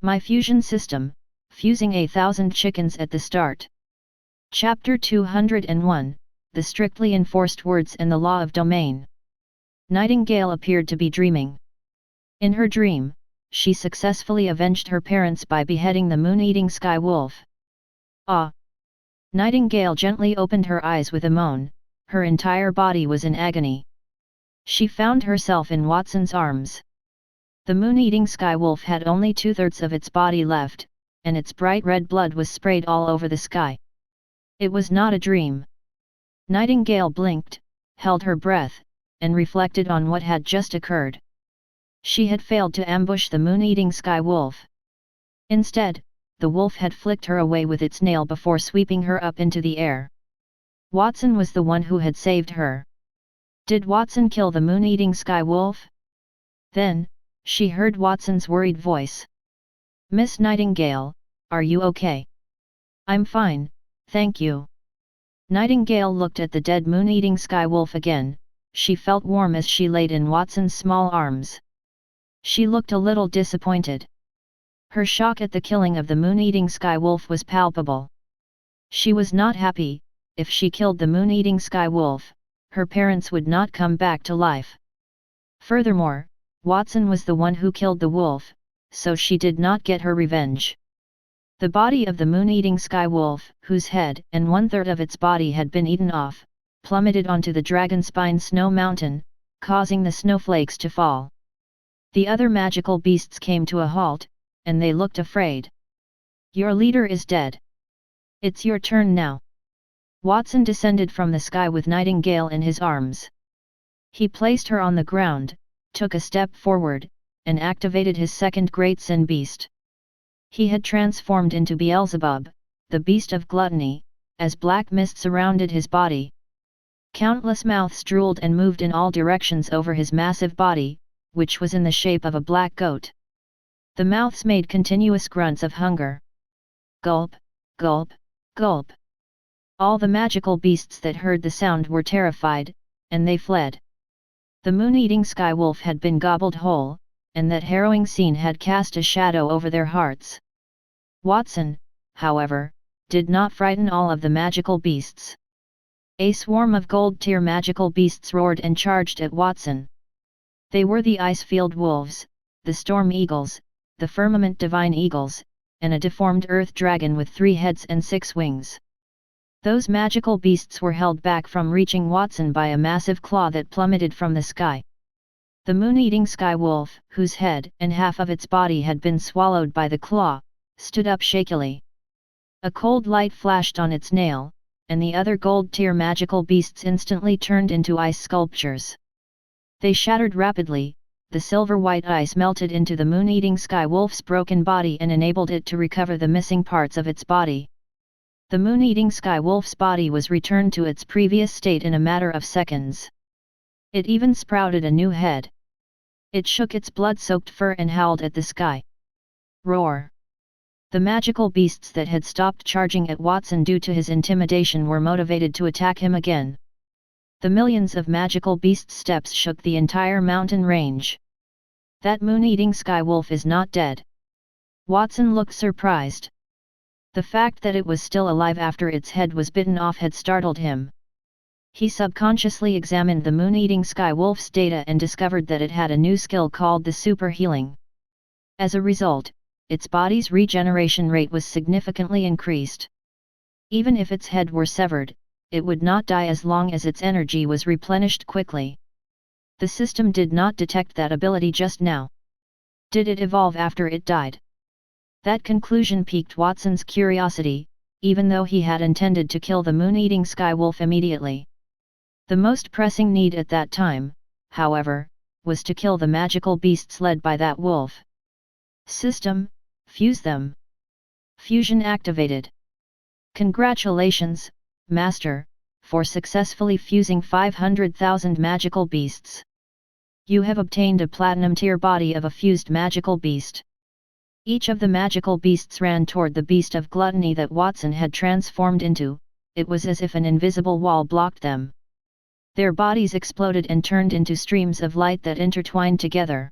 My fusion system, fusing 1,000 chickens at the start. Chapter 201, The Strictly Enforced Words and the Law of Domain. Nightingale appeared to be dreaming. In her dream, she successfully avenged her parents by beheading the moon-eating sky wolf. Ah! Nightingale gently opened her eyes with a moan, her entire body was in agony. She found herself in Watson's arms. The moon-eating sky wolf had only 2/3 of its body left, and its bright red blood was sprayed all over the sky. It was not a dream. Nightingale blinked, held her breath, and reflected on what had just occurred. She had failed to ambush the moon-eating sky wolf. Instead, the wolf had flicked her away with its nail before sweeping her up into the air. Watson was the one who had saved her. Did Watson kill the moon-eating sky wolf? Then, she heard Watson's worried voice. "Miss Nightingale, are you okay?" "I'm fine, thank you." Nightingale looked at the dead moon-eating sky wolf again. She felt warm as she laid in Watson's small arms. She looked a little disappointed. Her shock at the killing of the moon-eating sky wolf was palpable. She was not happy. If she killed the moon-eating sky wolf, her parents would not come back to life. Furthermore, Watson was the one who killed the wolf, so she did not get her revenge. The body of the moon-eating sky wolf, whose head and 1/3 of its body had been eaten off, plummeted onto the Dragonspine snow mountain, causing the snowflakes to fall. The other magical beasts came to a halt, and they looked afraid. "Your leader is dead. It's your turn now." Watson descended from the sky with Nightingale in his arms. He placed her on the ground, took a step forward, and activated his second great sin beast. He had transformed into Beelzebub, the beast of gluttony, as black mist surrounded his body. Countless mouths drooled and moved in all directions over his massive body, which was in the shape of a black goat. The mouths made continuous grunts of hunger. Gulp, gulp, gulp. All the magical beasts that heard the sound were terrified, and they fled. The moon-eating sky wolf had been gobbled whole, and that harrowing scene had cast a shadow over their hearts. Watson, however, did not frighten all of the magical beasts. A swarm of gold-tier magical beasts roared and charged at Watson. They were the ice-field wolves, the storm eagles, the firmament divine eagles, and a deformed earth dragon with 3 heads and 6 wings. Those magical beasts were held back from reaching Watson by a massive claw that plummeted from the sky. The moon-eating sky wolf, whose head and half of its body had been swallowed by the claw, stood up shakily. A cold light flashed on its nail, and the other gold-tier magical beasts instantly turned into ice sculptures. They shattered rapidly. The silver-white ice melted into the moon-eating sky wolf's broken body and enabled it to recover the missing parts of its body. The moon-eating sky wolf's body was returned to its previous state in a matter of seconds. It even sprouted a new head. It shook its blood-soaked fur and howled at the sky. Roar! The magical beasts that had stopped charging at Watson due to his intimidation were motivated to attack him again. The millions of magical beast steps shook the entire mountain range. That moon-eating sky wolf is not dead. Watson looked surprised. The fact that it was still alive after its head was bitten off had startled him. He subconsciously examined the moon-eating sky wolf's data and discovered that it had a new skill called the super healing. As a result, its body's regeneration rate was significantly increased. Even if its head were severed, it would not die as long as its energy was replenished quickly. The system did not detect that ability just now. Did it evolve after it died? That conclusion piqued Watson's curiosity, even though he had intended to kill the moon-eating sky wolf immediately. The most pressing need at that time, however, was to kill the magical beasts led by that wolf. System, fuse them. Fusion activated. Congratulations, Master, for successfully fusing 500,000 magical beasts. You have obtained a platinum tier body of a fused magical beast. Each of the magical beasts ran toward the beast of gluttony that Watson had transformed into. It was as if an invisible wall blocked them. Their bodies exploded and turned into streams of light that intertwined together.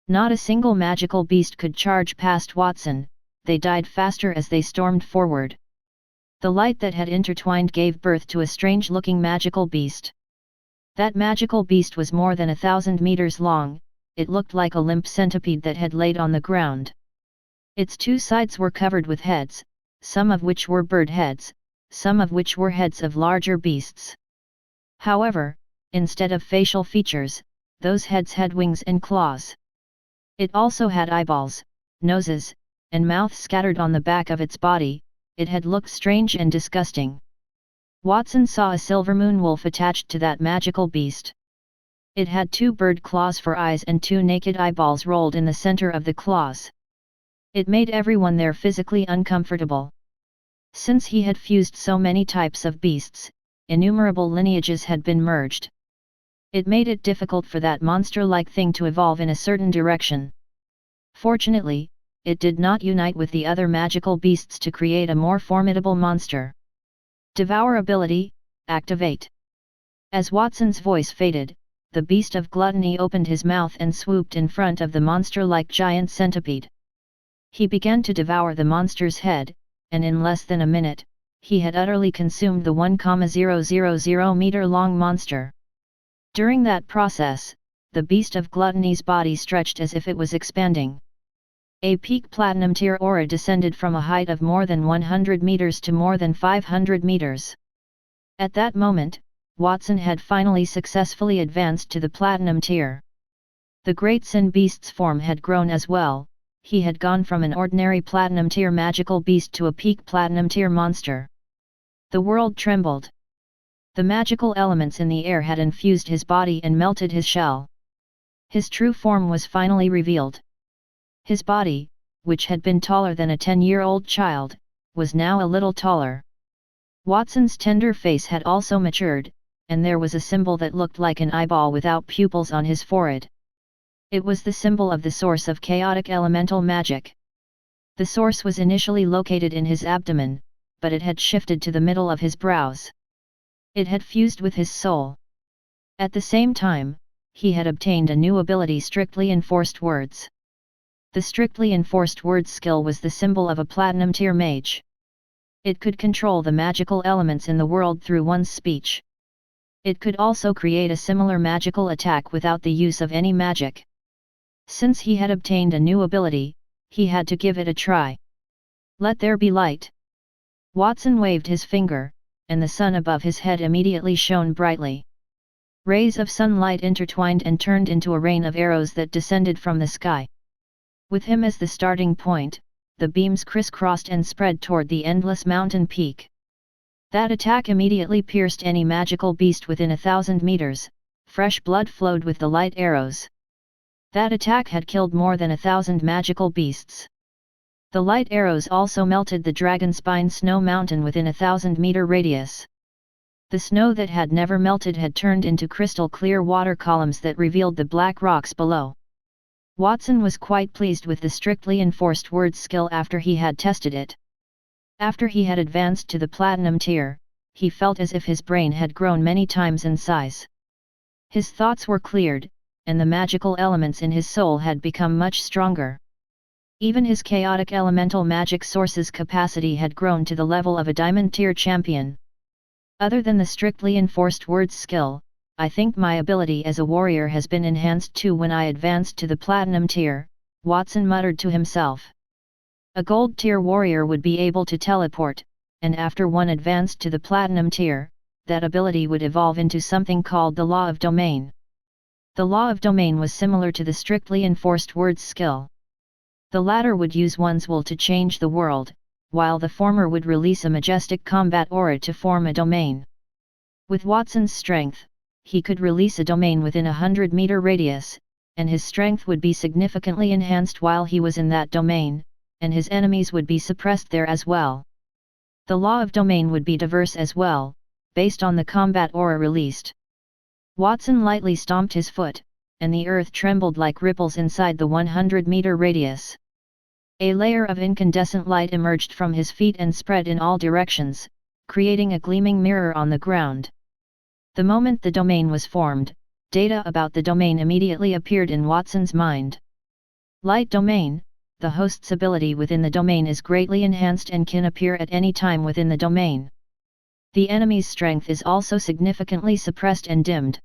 Not a single magical beast could charge past Watson, they died faster as they stormed forward. The light that had intertwined gave birth to a strange-looking magical beast. That magical beast was more than 1,000 meters long, it looked like a limp centipede that had laid on the ground. Its two sides were covered with heads, some of which were bird heads, some of which were heads of larger beasts. However, instead of facial features, those heads had wings and claws. It also had eyeballs, noses, and mouth scattered on the back of its body. It had looked strange and disgusting. Watson saw a silver moon wolf attached to that magical beast. It had two bird claws for eyes and two naked eyeballs rolled in the center of the claws. It made everyone there physically uncomfortable. Since he had fused so many types of beasts, innumerable lineages had been merged. It made it difficult for that monster-like thing to evolve in a certain direction. Fortunately, it did not unite with the other magical beasts to create a more formidable monster. Devour ability, activate. As Watson's voice faded, the beast of gluttony opened his mouth and swooped in front of the monster-like giant centipede. He began to devour the monster's head, and in less than a minute, he had utterly consumed the 1,000 meter-long monster. During that process, the beast of gluttony's body stretched as if it was expanding. A peak platinum tier aura descended from a height of more than 100 meters to more than 500 meters. At that moment, Watson had finally successfully advanced to the platinum tier. The Great Sin Beast's form had grown as well. He had gone from an ordinary platinum tier magical beast to a peak platinum tier monster. The world trembled. The magical elements in the air had infused his body and melted his shell. His true form was finally revealed. His body, which had been taller than a 10-year-old child, was now a little taller. Watson's tender face had also matured, and there was a symbol that looked like an eyeball without pupils on his forehead. It was the symbol of the source of chaotic elemental magic. The source was initially located in his abdomen, but it had shifted to the middle of his brows. It had fused with his soul. At the same time, he had obtained a new ability, Strictly Enforced Words. The Strictly Enforced Words skill was the symbol of a platinum tier mage. It could control the magical elements in the world through one's speech. It could also create a similar magical attack without the use of any magic. Since he had obtained a new ability, he had to give it a try. Let there be light. Watson waved his finger, and the sun above his head immediately shone brightly. Rays of sunlight intertwined and turned into a rain of arrows that descended from the sky. With him as the starting point, the beams crisscrossed and spread toward the endless mountain peak. That attack immediately pierced any magical beast within 1,000 meters, fresh blood flowed with the light arrows. That attack had killed more than 1,000 magical beasts. The light arrows also melted the Dragonspine snow mountain within 1,000-meter radius. The snow that had never melted had turned into crystal-clear water columns that revealed the black rocks below. Watson was quite pleased with the Strictly Enforced Words skill after he had tested it. After he had advanced to the platinum tier, he felt as if his brain had grown many times in size. His thoughts were cleared, and the magical elements in his soul had become much stronger. Even his chaotic elemental magic source's capacity had grown to the level of a diamond tier champion. Other than the Strictly Enforced Words skill, I think my ability as a warrior has been enhanced too. When I advanced to the platinum tier, Watson muttered to himself. A gold tier warrior would be able to teleport, and after one advanced to the platinum tier, that ability would evolve into something called the Law of Domain. The Law of Domain was similar to the Strictly Enforced Words skill. The latter would use one's will to change the world, while the former would release a majestic combat aura to form a domain. With Watson's strength, he could release a domain within a 100-meter radius, and his strength would be significantly enhanced while he was in that domain, and his enemies would be suppressed there as well. The Law of Domain would be diverse as well, based on the combat aura released. Watson lightly stomped his foot, and the earth trembled like ripples inside the 100-meter radius. A layer of incandescent light emerged from his feet and spread in all directions, creating a gleaming mirror on the ground. The moment the domain was formed, data about the domain immediately appeared in Watson's mind. Light domain. The host's ability within the domain is greatly enhanced and can appear at any time within the domain. The enemy's strength is also significantly suppressed and dimmed.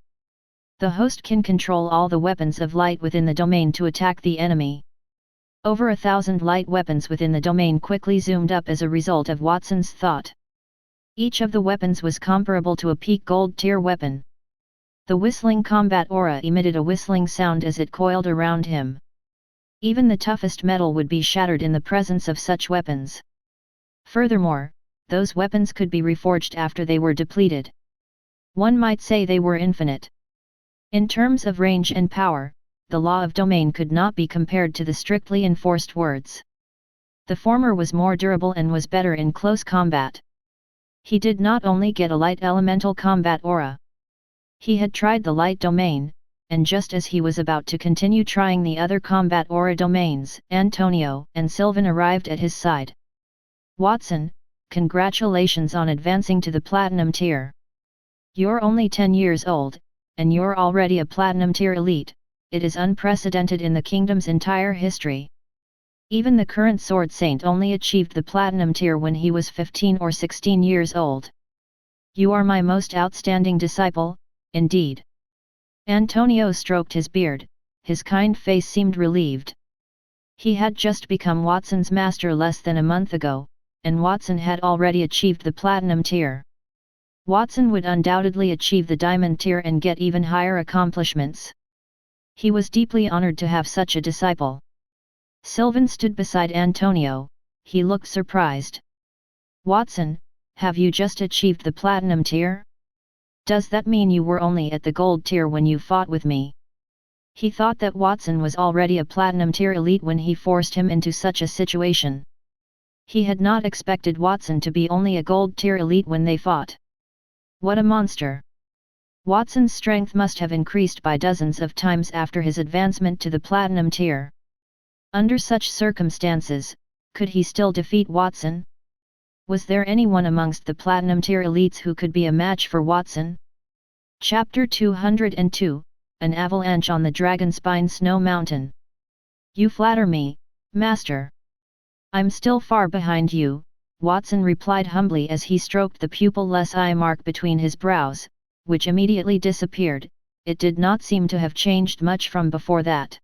The host can control all the weapons of light within the domain to attack the enemy. Over 1,000 light weapons within the domain quickly zoomed up as a result of Watson's thought. Each of the weapons was comparable to a peak gold tier weapon. The whistling combat aura emitted a whistling sound as it coiled around him. Even the toughest metal would be shattered in the presence of such weapons. Furthermore, those weapons could be reforged after they were depleted. One might say they were infinite. In terms of range and power, the law of domain could not be compared to the strictly enforced words. The former was more durable and was better in close combat. He did not only get a light elemental combat aura. He had tried the light domain, and just as he was about to continue trying the other combat aura domains, Antonio and Sylvan arrived at his side. "Watson, congratulations on advancing to the Platinum tier. You're only 10 years old, and you're already a Platinum tier elite. It is unprecedented in the kingdom's entire history. Even the current Sword Saint only achieved the Platinum tier when he was 15 or 16 years old. You are my most outstanding disciple, indeed." Antonio stroked his beard, his kind face seemed relieved. He had just become Watson's master less than a month ago, and Watson had already achieved the Platinum tier. Watson would undoubtedly achieve the Diamond tier and get even higher accomplishments. He was deeply honored to have such a disciple. Sylvan stood beside Antonio, he looked surprised. "Watson, have you just achieved the Platinum tier? Does that mean you were only at the Gold tier when you fought with me?" He thought that Watson was already a Platinum tier elite when he forced him into such a situation. He had not expected Watson to be only a Gold tier elite when they fought. What a monster! Watson's strength must have increased by dozens of times after his advancement to the Platinum tier. Under such circumstances, could he still defeat Watson? Was there anyone amongst the Platinum tier elites who could be a match for Watson? Chapter 202, An Avalanche on the Dragonspine Snow Mountain. "You flatter me, Master. I'm still far behind you," Watson replied humbly as he stroked the pupil-less eye mark between his brows, which immediately disappeared. It did not seem to have changed much from before that.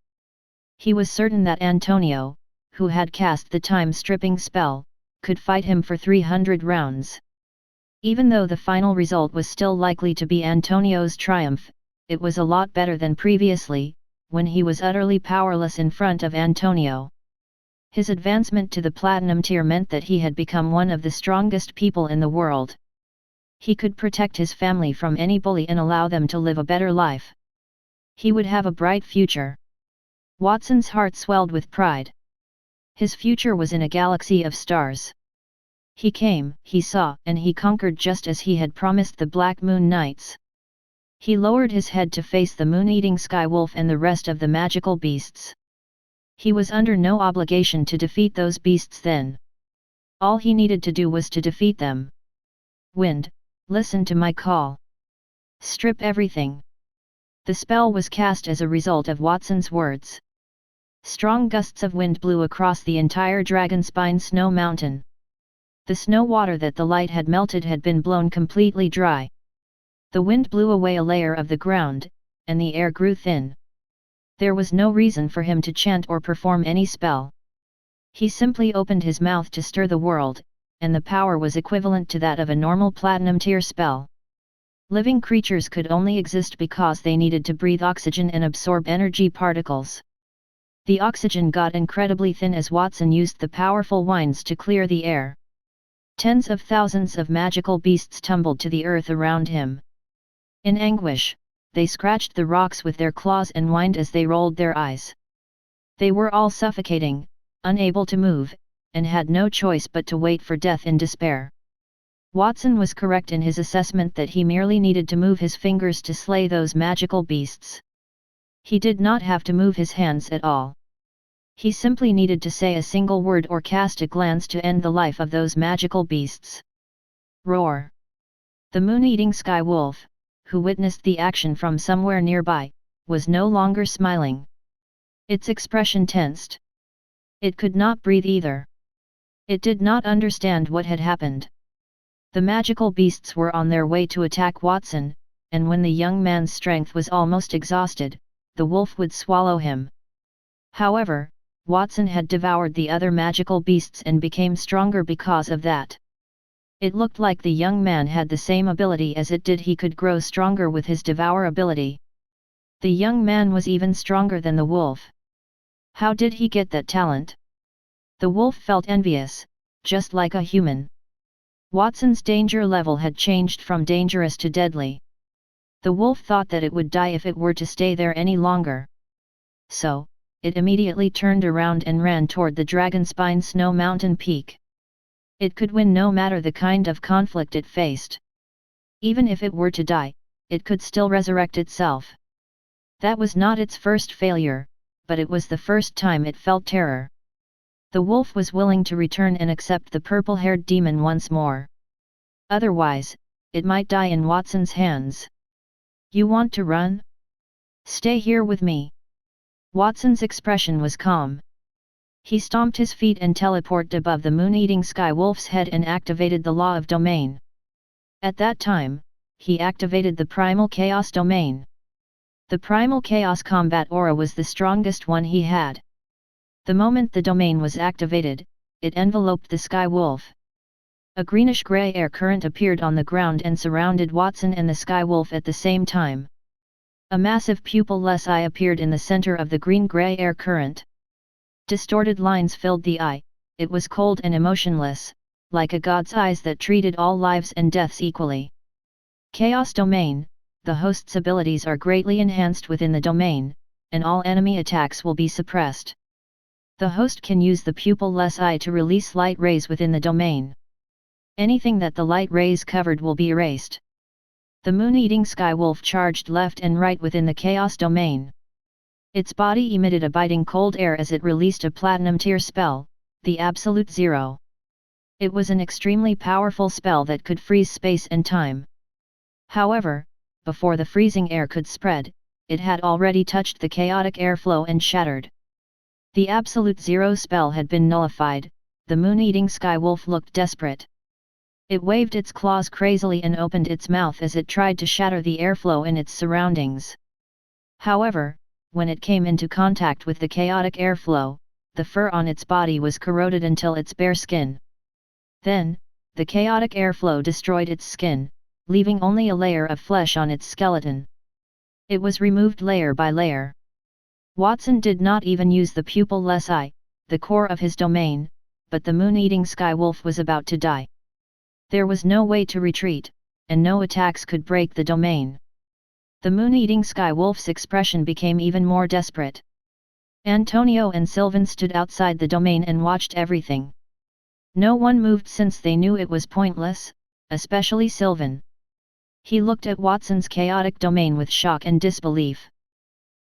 He was certain that Antonio, who had cast the time-stripping spell, could fight him for 300 rounds. Even though the final result was still likely to be Antonio's triumph, it was a lot better than previously, when he was utterly powerless in front of Antonio. His advancement to the Platinum tier meant that he had become one of the strongest people in the world. He could protect his family from any bully and allow them to live a better life. He would have a bright future. Watson's heart swelled with pride. His future was in a galaxy of stars. He came, he saw, and he conquered just as he had promised the Black Moon Knights. He lowered his head to face the moon-eating Skywolf and the rest of the magical beasts. He was under no obligation to defeat those beasts then. All he needed to do was to defeat them. "Wind, listen to my call. Strip everything." The spell was cast as a result of Watson's words. Strong gusts of wind blew across the entire Dragonspine snow mountain. The snow water that the light had melted had been blown completely dry. The wind blew away a layer of the ground, and the air grew thin. There was no reason for him to chant or perform any spell. He simply opened his mouth to stir the world, and the power was equivalent to that of a normal Platinum tier spell. Living creatures could only exist because they needed to breathe oxygen and absorb energy particles. The oxygen got incredibly thin as Watson used the powerful winds to clear the air. Tens of thousands of magical beasts tumbled to the earth around him. In anguish, they scratched the rocks with their claws and whined as they rolled their eyes. They were all suffocating, unable to move, and had no choice but to wait for death in despair. Watson was correct in his assessment that he merely needed to move his fingers to slay those magical beasts. He did not have to move his hands at all. He simply needed to say a single word or cast a glance to end the life of those magical beasts. Roar! The moon-eating Skywolf, who witnessed the action from somewhere nearby, was no longer smiling. Its expression tensed. It could not breathe either. It did not understand what had happened. The magical beasts were on their way to attack Watson, and when the young man's strength was almost exhausted, the wolf would swallow him. However, Watson had devoured the other magical beasts and became stronger because of that. It looked like the young man had the same ability as it did. He could grow stronger with his devour ability. The young man was even stronger than the wolf. How did he get that talent? The wolf felt envious, just like a human. Watson's danger level had changed from dangerous to deadly. The wolf thought that it would die if it were to stay there any longer. So, it immediately turned around and ran toward the Dragonspine snow mountain peak. It could win no matter the kind of conflict it faced. Even if it were to die, it could still resurrect itself. That was not its first failure, but it was the first time it felt terror. The wolf was willing to return and accept the purple-haired demon once more. Otherwise, it might die in Watson's hands. You want to run? Stay here with me. Watson's expression was calm. He stomped his feet and teleported above the moon-eating sky wolf's head and activated the law of domain. At that time, he activated the primal chaos domain. The primal chaos combat aura was the strongest one he had. The moment the domain was activated, it enveloped the sky wolf. A greenish-gray air current appeared on the ground and surrounded Watson and the sky wolf at the same time. A massive pupil-less eye appeared in the center of the green-gray air current. Distorted lines filled the eye. It was cold and emotionless, like a god's eyes that treated all lives and deaths equally. Chaos Domain. The host's abilities are greatly enhanced within the domain, and all enemy attacks will be suppressed. The host can use the pupil-less eye to release light rays within the domain. Anything that the light rays covered will be erased. The moon-eating sky wolf charged left and right within the chaos domain. Its body emitted a biting cold air as it released a platinum tier spell, the Absolute Zero. It was an extremely powerful spell that could freeze space and time. However, before the freezing air could spread, it had already touched the chaotic airflow and shattered. The Absolute Zero spell had been nullified. The moon-eating sky wolf looked desperate. It waved its claws crazily and opened its mouth as it tried to shatter the airflow in its surroundings. However, when it came into contact with the chaotic airflow, the fur on its body was corroded until its bare skin. Then, the chaotic airflow destroyed its skin, leaving only a layer of flesh on its skeleton. It was removed layer by layer. Watson did not even use the pupil-less eye, the core of his domain, but the moon-eating sky wolf was about to die. There was no way to retreat, and no attacks could break the domain. The moon-eating sky wolf's expression became even more desperate. Antonio and Sylvan stood outside the domain and watched everything. No one moved since they knew it was pointless, especially Sylvan. He looked at Watson's chaotic domain with shock and disbelief.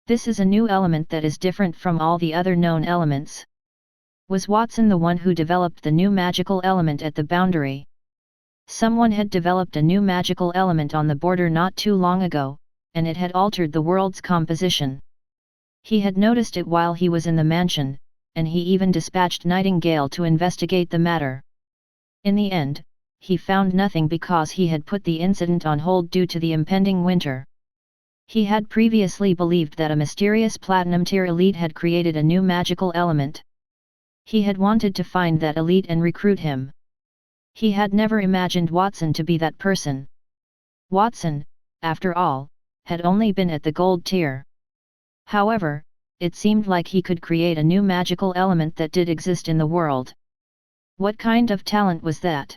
This is a new element that is different from all the other known elements. Was Watson the one who developed the new magical element at the boundary? Someone had developed a new magical element on the border not too long ago, and it had altered the world's composition. He had noticed it while he was in the mansion, and he even dispatched Nightingale to investigate the matter. In the end, he found nothing because he had put the incident on hold due to the impending winter. He had previously believed that a mysterious platinum tier elite had created a new magical element. He had wanted to find that elite and recruit him. He had never imagined Watson to be that person. Watson, after all, had only been at the gold tier. However, it seemed like he could create a new magical element that did exist in the world. What kind of talent was that?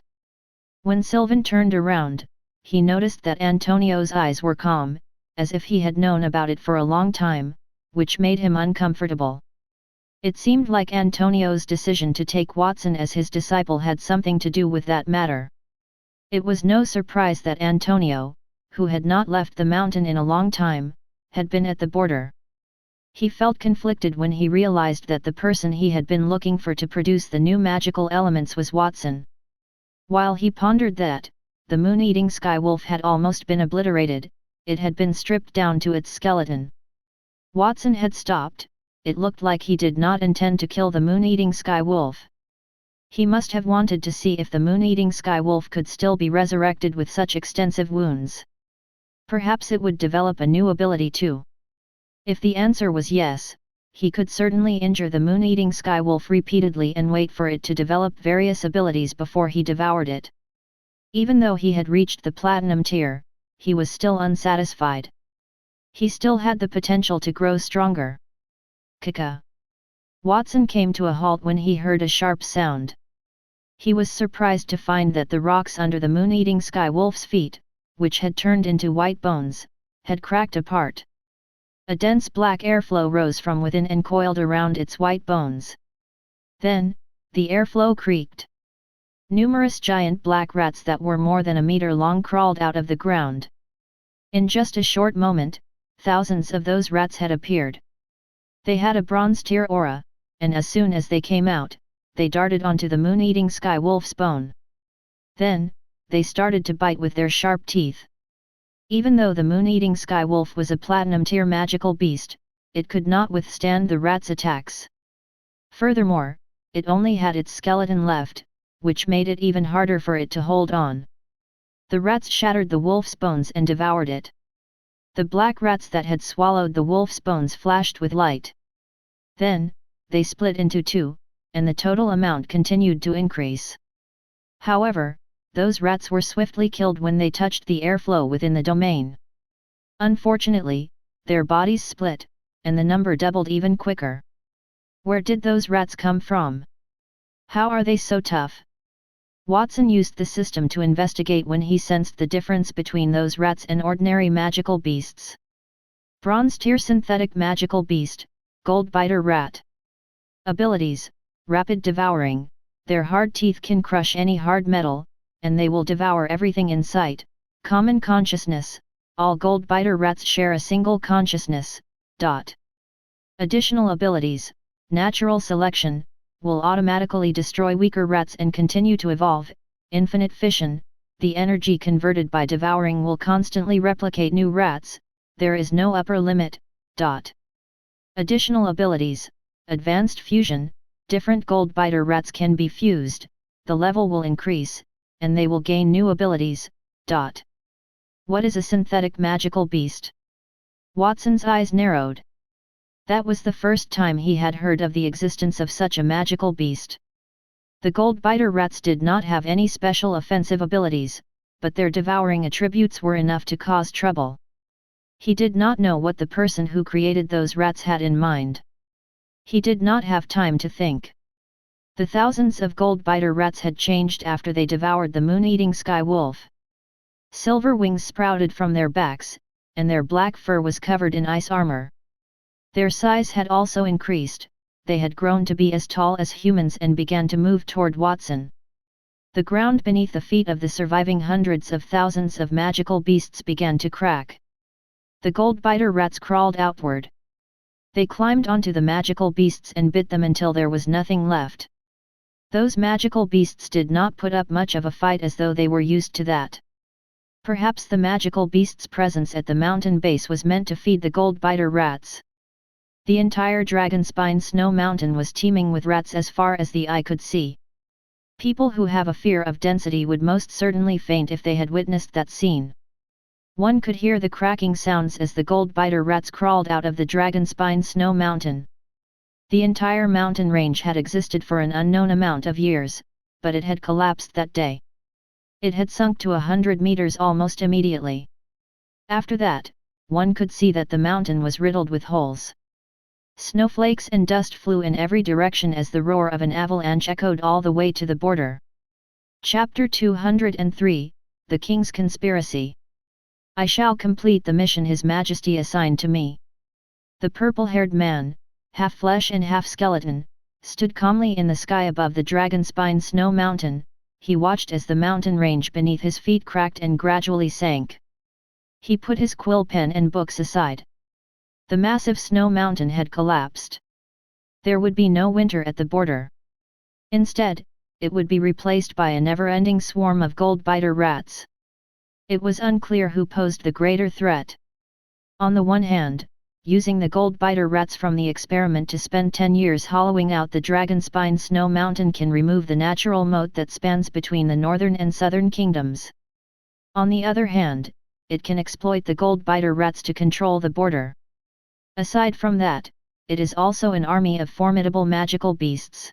When Sylvan turned around, he noticed that Antonio's eyes were calm, as if he had known about it for a long time, which made him uncomfortable. It seemed like Antonio's decision to take Watson as his disciple had something to do with that matter. It was no surprise that Antonio, who had not left the mountain in a long time, had been at the border. He felt conflicted when he realized that the person he had been looking for to produce the new magical elements was Watson. While he pondered that, the moon-eating sky wolf had almost been obliterated, it had been stripped down to its skeleton. Watson had stopped, it looked like he did not intend to kill the moon-eating sky wolf. He must have wanted to see if the moon-eating sky wolf could still be resurrected with such extensive wounds. Perhaps it would develop a new ability too. If the answer was yes, he could certainly injure the moon-eating sky wolf repeatedly and wait for it to develop various abilities before he devoured it. Even though he had reached the platinum tier, he was still unsatisfied. He still had the potential to grow stronger. Kaka. Watson came to a halt when he heard a sharp sound. He was surprised to find that the rocks under the moon-eating sky wolf's feet, which had turned into white bones, had cracked apart. A dense black airflow rose from within and coiled around its white bones. Then, the airflow creaked. Numerous giant black rats that were more than a meter long crawled out of the ground. In just a short moment, thousands of those rats had appeared. They had a bronze tier aura, and as soon as they came out, they darted onto the moon-eating sky wolf's bone. Then, they started to bite with their sharp teeth. Even though the moon-eating sky wolf was a platinum tier magical beast, it could not withstand the rats' attacks. Furthermore, it only had its skeleton left, which made it even harder for it to hold on. The rats shattered the wolf's bones and devoured it. The black rats that had swallowed the wolf's bones flashed with light. Then, they split into two, and the total amount continued to increase. However, those rats were swiftly killed when they touched the airflow within the domain. Unfortunately, their bodies split, and the number doubled even quicker. Where did those rats come from? How are they so tough? Watson used the system to investigate when he sensed the difference between those rats and ordinary magical beasts. Bronze tier synthetic magical beast, Goldbiter rat. Abilities: rapid devouring, their hard teeth can crush any hard metal, and they will devour everything in sight. Common consciousness, all Goldbiter rats share a single consciousness. Additional abilities: natural selection, will automatically destroy weaker rats and continue to evolve. Infinite fission, the energy converted by devouring will constantly replicate new rats, there is no upper limit. Additional abilities: advanced fusion, different Goldbiter rats can be fused, the level will increase, and they will gain new abilities. What is a synthetic magical beast? Watson's eyes narrowed. That was the first time he had heard of the existence of such a magical beast. The Goldbiter rats did not have any special offensive abilities, but their devouring attributes were enough to cause trouble. He did not know what the person who created those rats had in mind. He did not have time to think. The thousands of Goldbiter rats had changed after they devoured the moon-eating sky wolf. Silver wings sprouted from their backs, and their black fur was covered in ice armor. Their size had also increased, they had grown to be as tall as humans and began to move toward Watson. The ground beneath the feet of the surviving hundreds of thousands of magical beasts began to crack. The Goldbiter rats crawled outward. They climbed onto the magical beasts and bit them until there was nothing left. Those magical beasts did not put up much of a fight as though they were used to that. Perhaps the magical beast's presence at the mountain base was meant to feed the Goldbiter rats. The entire Dragonspine snow mountain was teeming with rats as far as the eye could see. People who have a fear of density would most certainly faint if they had witnessed that scene. One could hear the cracking sounds as the Goldbiter rats crawled out of the Dragonspine snow mountain. The entire mountain range had existed for an unknown amount of years, but it had collapsed that day. It had sunk to 100 meters almost immediately. After that, one could see that the mountain was riddled with holes. Snowflakes and dust flew in every direction as the roar of an avalanche echoed all the way to the border. Chapter 203, The King's Conspiracy. I shall complete the mission His Majesty assigned to me. The purple-haired man, half flesh and half skeleton, stood calmly in the sky above the Dragonspine snow mountain. He watched as the mountain range beneath his feet cracked and gradually sank. He put his quill pen and books aside. The massive snow mountain had collapsed. There would be no winter at the border. Instead, it would be replaced by a never-ending swarm of Goldbiter rats. It was unclear who posed the greater threat. On the one hand, using the Goldbiter rats from the experiment to spend 10 years hollowing out the Dragonspine snow mountain can remove the natural moat that spans between the northern and southern kingdoms. On the other hand, it can exploit the Goldbiter rats to control the border. Aside from that, it is also an army of formidable magical beasts.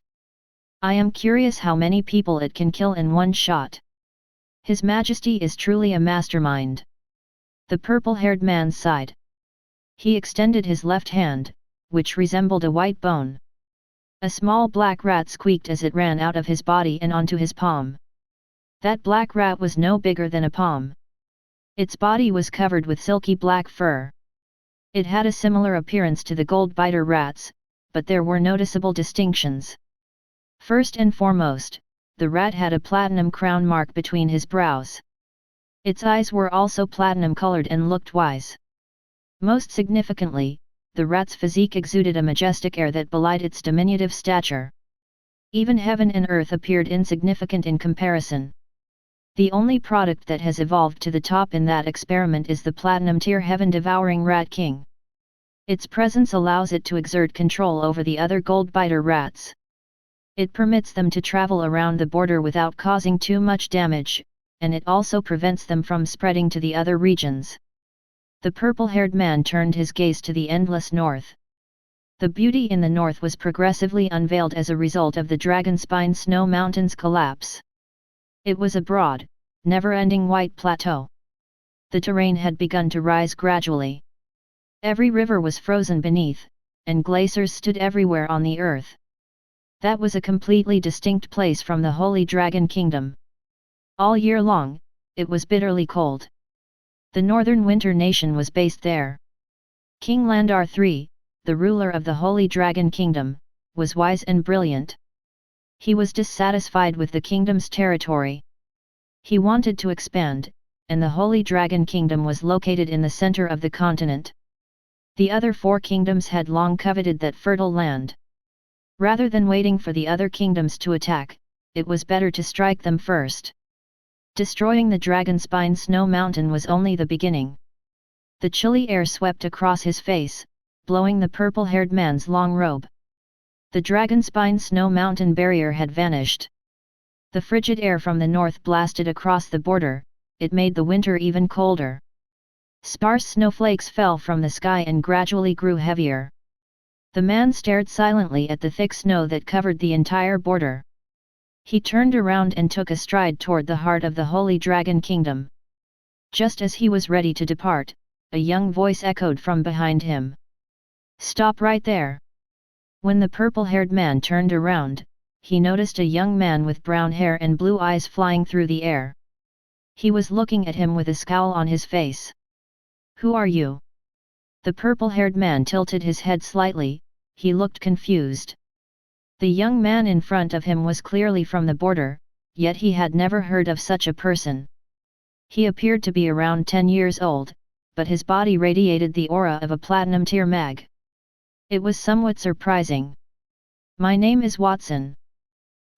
I am curious how many people it can kill in one shot. His Majesty is truly a mastermind. The purple-haired man sighed. He extended his left hand, which resembled a white bone. A small black rat squeaked as it ran out of his body and onto his palm. That black rat was no bigger than a palm. Its body was covered with silky black fur. It had a similar appearance to the Goldbiter rats, but there were noticeable distinctions. First and foremost, the rat had a platinum crown mark between his brows. Its eyes were also platinum-colored and looked wise. Most significantly, the rat's physique exuded a majestic air that belied its diminutive stature. Even heaven and earth appeared insignificant in comparison. The only product that has evolved to the top in that experiment is the platinum-tier heaven-devouring rat king. Its presence allows it to exert control over the other Goldbiter rats. It permits them to travel around the border without causing too much damage, and it also prevents them from spreading to the other regions. The purple-haired man turned his gaze to the endless north. The beauty in the north was progressively unveiled as a result of the Dragonspine snow mountain's collapse. It was a broad, never-ending white plateau. The terrain had begun to rise gradually. Every river was frozen beneath, and glaciers stood everywhere on the earth. That was a completely distinct place from the Holy Dragon Kingdom. All year long, it was bitterly cold. The northern winter nation was based there. King Landar III, the ruler of the Holy Dragon Kingdom, was wise and brilliant. He was dissatisfied with the kingdom's territory. He wanted to expand, and the Holy Dragon Kingdom was located in the center of the continent. The other 4 kingdoms had long coveted that fertile land. Rather than waiting for the other kingdoms to attack, it was better to strike them first. Destroying the Dragonspine snow mountain was only the beginning. The chilly air swept across his face, blowing the purple-haired man's long robe. The Dragonspine snow mountain barrier had vanished. The frigid air from the north blasted across the border, it made the winter even colder. Sparse snowflakes fell from the sky and gradually grew heavier. The man stared silently at the thick snow that covered the entire border. He turned around and took a stride toward the heart of the Holy Dragon Kingdom. Just as he was ready to depart, a young voice echoed from behind him. "Stop right there!" When the purple-haired man turned around, he noticed a young man with brown hair and blue eyes flying through the air. He was looking at him with a scowl on his face. "Who are you?" The purple-haired man tilted his head slightly, he looked confused. The young man in front of him was clearly from the border, yet he had never heard of such a person. He appeared to be around 10 years old, but his body radiated the aura of a platinum-tier mag. It was somewhat surprising. "My name is Watson.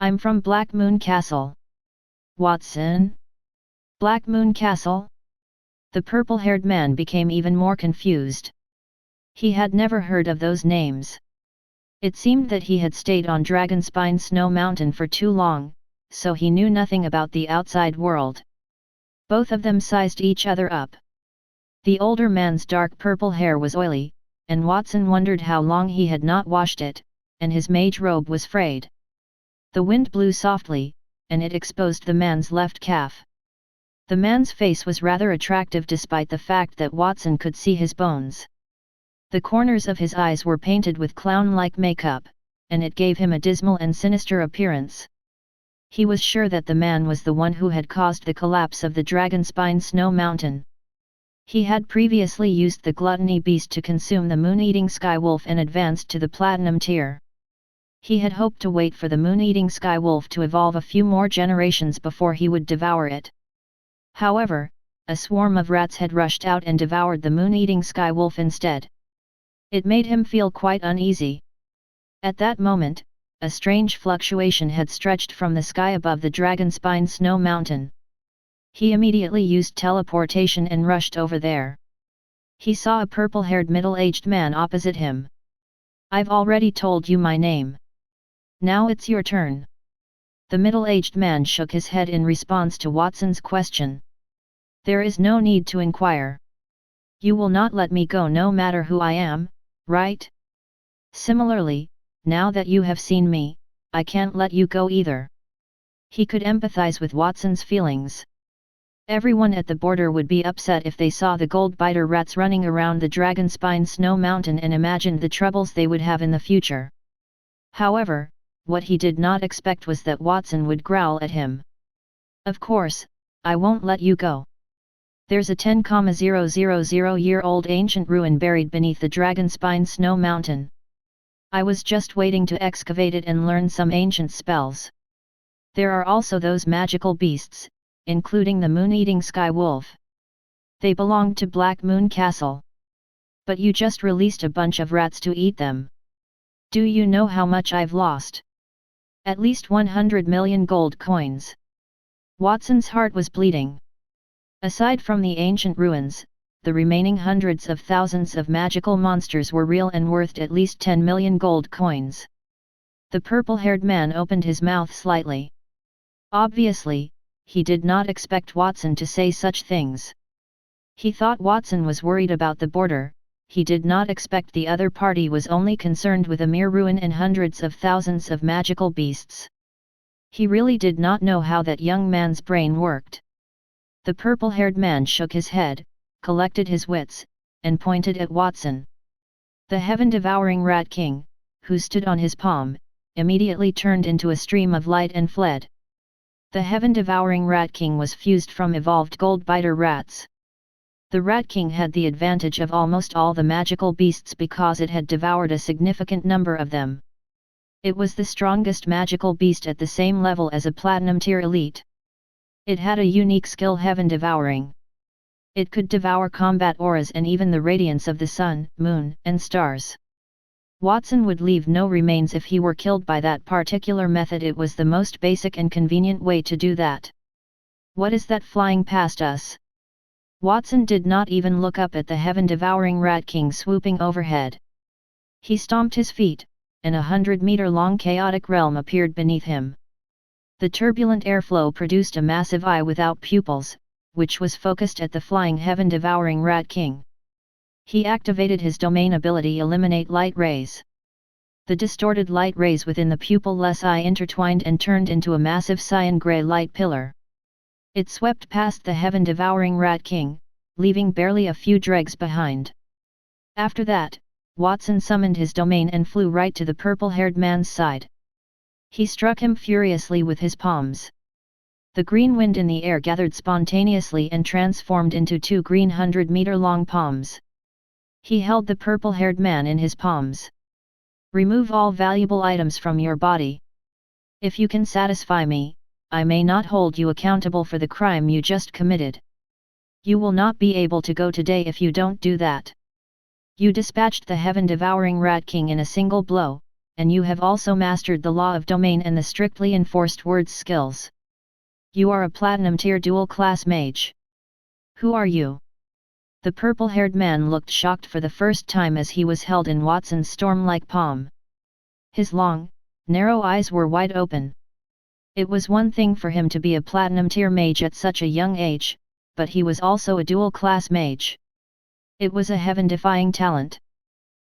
I'm from Black Moon Castle." "Watson? Black Moon Castle?" The purple-haired man became even more confused. He had never heard of those names. It seemed that he had stayed on Dragonspine Snow Mountain for too long, so he knew nothing about the outside world. Both of them sized each other up. The older man's dark purple hair was oily, and Watson wondered how long he had not washed it, and his mage robe was frayed. The wind blew softly, and it exposed the man's left calf. The man's face was rather attractive despite the fact that Watson could see his bones. The corners of his eyes were painted with clown-like makeup, and it gave him a dismal and sinister appearance. He was sure that the man was the one who had caused the collapse of the Dragonspine Snow Mountain. He had previously used the gluttony beast to consume the moon-eating skywolf and advanced to the platinum tier. He had hoped to wait for the moon-eating skywolf to evolve a few more generations before he would devour it. However, a swarm of rats had rushed out and devoured the moon-eating skywolf instead. It made him feel quite uneasy. At that moment, a strange fluctuation had stretched from the sky above the Dragonspine Snow Mountain. He immediately used teleportation and rushed over there. He saw a purple-haired middle-aged man opposite him. "I've already told you my name. Now it's your turn." The middle-aged man shook his head in response to Watson's question. "There is no need to inquire. You will not let me go no matter who I am, right? Similarly, now that you have seen me, I can't let you go either." He could empathize with Watson's feelings. Everyone at the border would be upset if they saw the Goldbiter rats running around the Dragonspine snow mountain and imagined the troubles they would have in the future. However, what he did not expect was that Watson would growl at him. "Of course, I won't let you go. There's a 10,000-year-old ancient ruin buried beneath the Dragonspine snow mountain. I was just waiting to excavate it and learn some ancient spells. There are also those magical beasts, including the moon-eating sky wolf. They belong to Black Moon Castle. But you just released a bunch of rats to eat them. Do you know how much I've lost? At least 100 million gold coins." Watson's heart was bleeding. Aside from the ancient ruins, the remaining hundreds of thousands of magical monsters were real and worth at least 10 million gold coins. The purple-haired man opened his mouth slightly. Obviously, he did not expect Watson to say such things. He thought Watson was worried about the border. He did not expect the other party was only concerned with a mere ruin and hundreds of thousands of magical beasts. He really did not know how that young man's brain worked. The purple-haired man shook his head, collected his wits, and pointed at Watson. The heaven-devouring Rat King, who stood on his palm, immediately turned into a stream of light and fled. The heaven-devouring Rat King was fused from evolved Goldbiter rats. The Rat King had the advantage of almost all the magical beasts because it had devoured a significant number of them. It was the strongest magical beast at the same level as a Platinum Tier elite. It had a unique skill, heaven-devouring. It could devour combat auras and even the radiance of the sun, moon, and stars. Watson would leave no remains if he were killed by that particular method. It was the most basic and convenient way to do that. "What is that flying past us?" Watson did not even look up at the heaven-devouring Rat King swooping overhead. He stomped his feet, and a 100-meter-long chaotic realm appeared beneath him. The turbulent airflow produced a massive eye without pupils, which was focused at the flying heaven-devouring Rat King. He activated his domain ability, Eliminate Light Rays. The distorted light rays within the pupil-less eye intertwined and turned into a massive cyan-gray light pillar. It swept past the heaven-devouring Rat King, leaving barely a few dregs behind. After that, Watson summoned his domain and flew right to the purple-haired man's side. He struck him furiously with his palms. The green wind in the air gathered spontaneously and transformed into two green 100-meter-long palms. He held the purple-haired man in his palms. "Remove all valuable items from your body. If you can satisfy me, I may not hold you accountable for the crime you just committed. You will not be able to go today if you don't do that." You dispatched the heaven-devouring Rat King in a single blow, and you have also mastered the law of domain and the strictly enforced words skills. You are a Platinum Tier dual-class mage. Who are you? The purple-haired man looked shocked for the first time as he was held in Watson's storm-like palm. His long, narrow eyes were wide open. It was one thing for him to be a Platinum Tier mage at such a young age, but he was also a dual-class mage. It was a heaven-defying talent.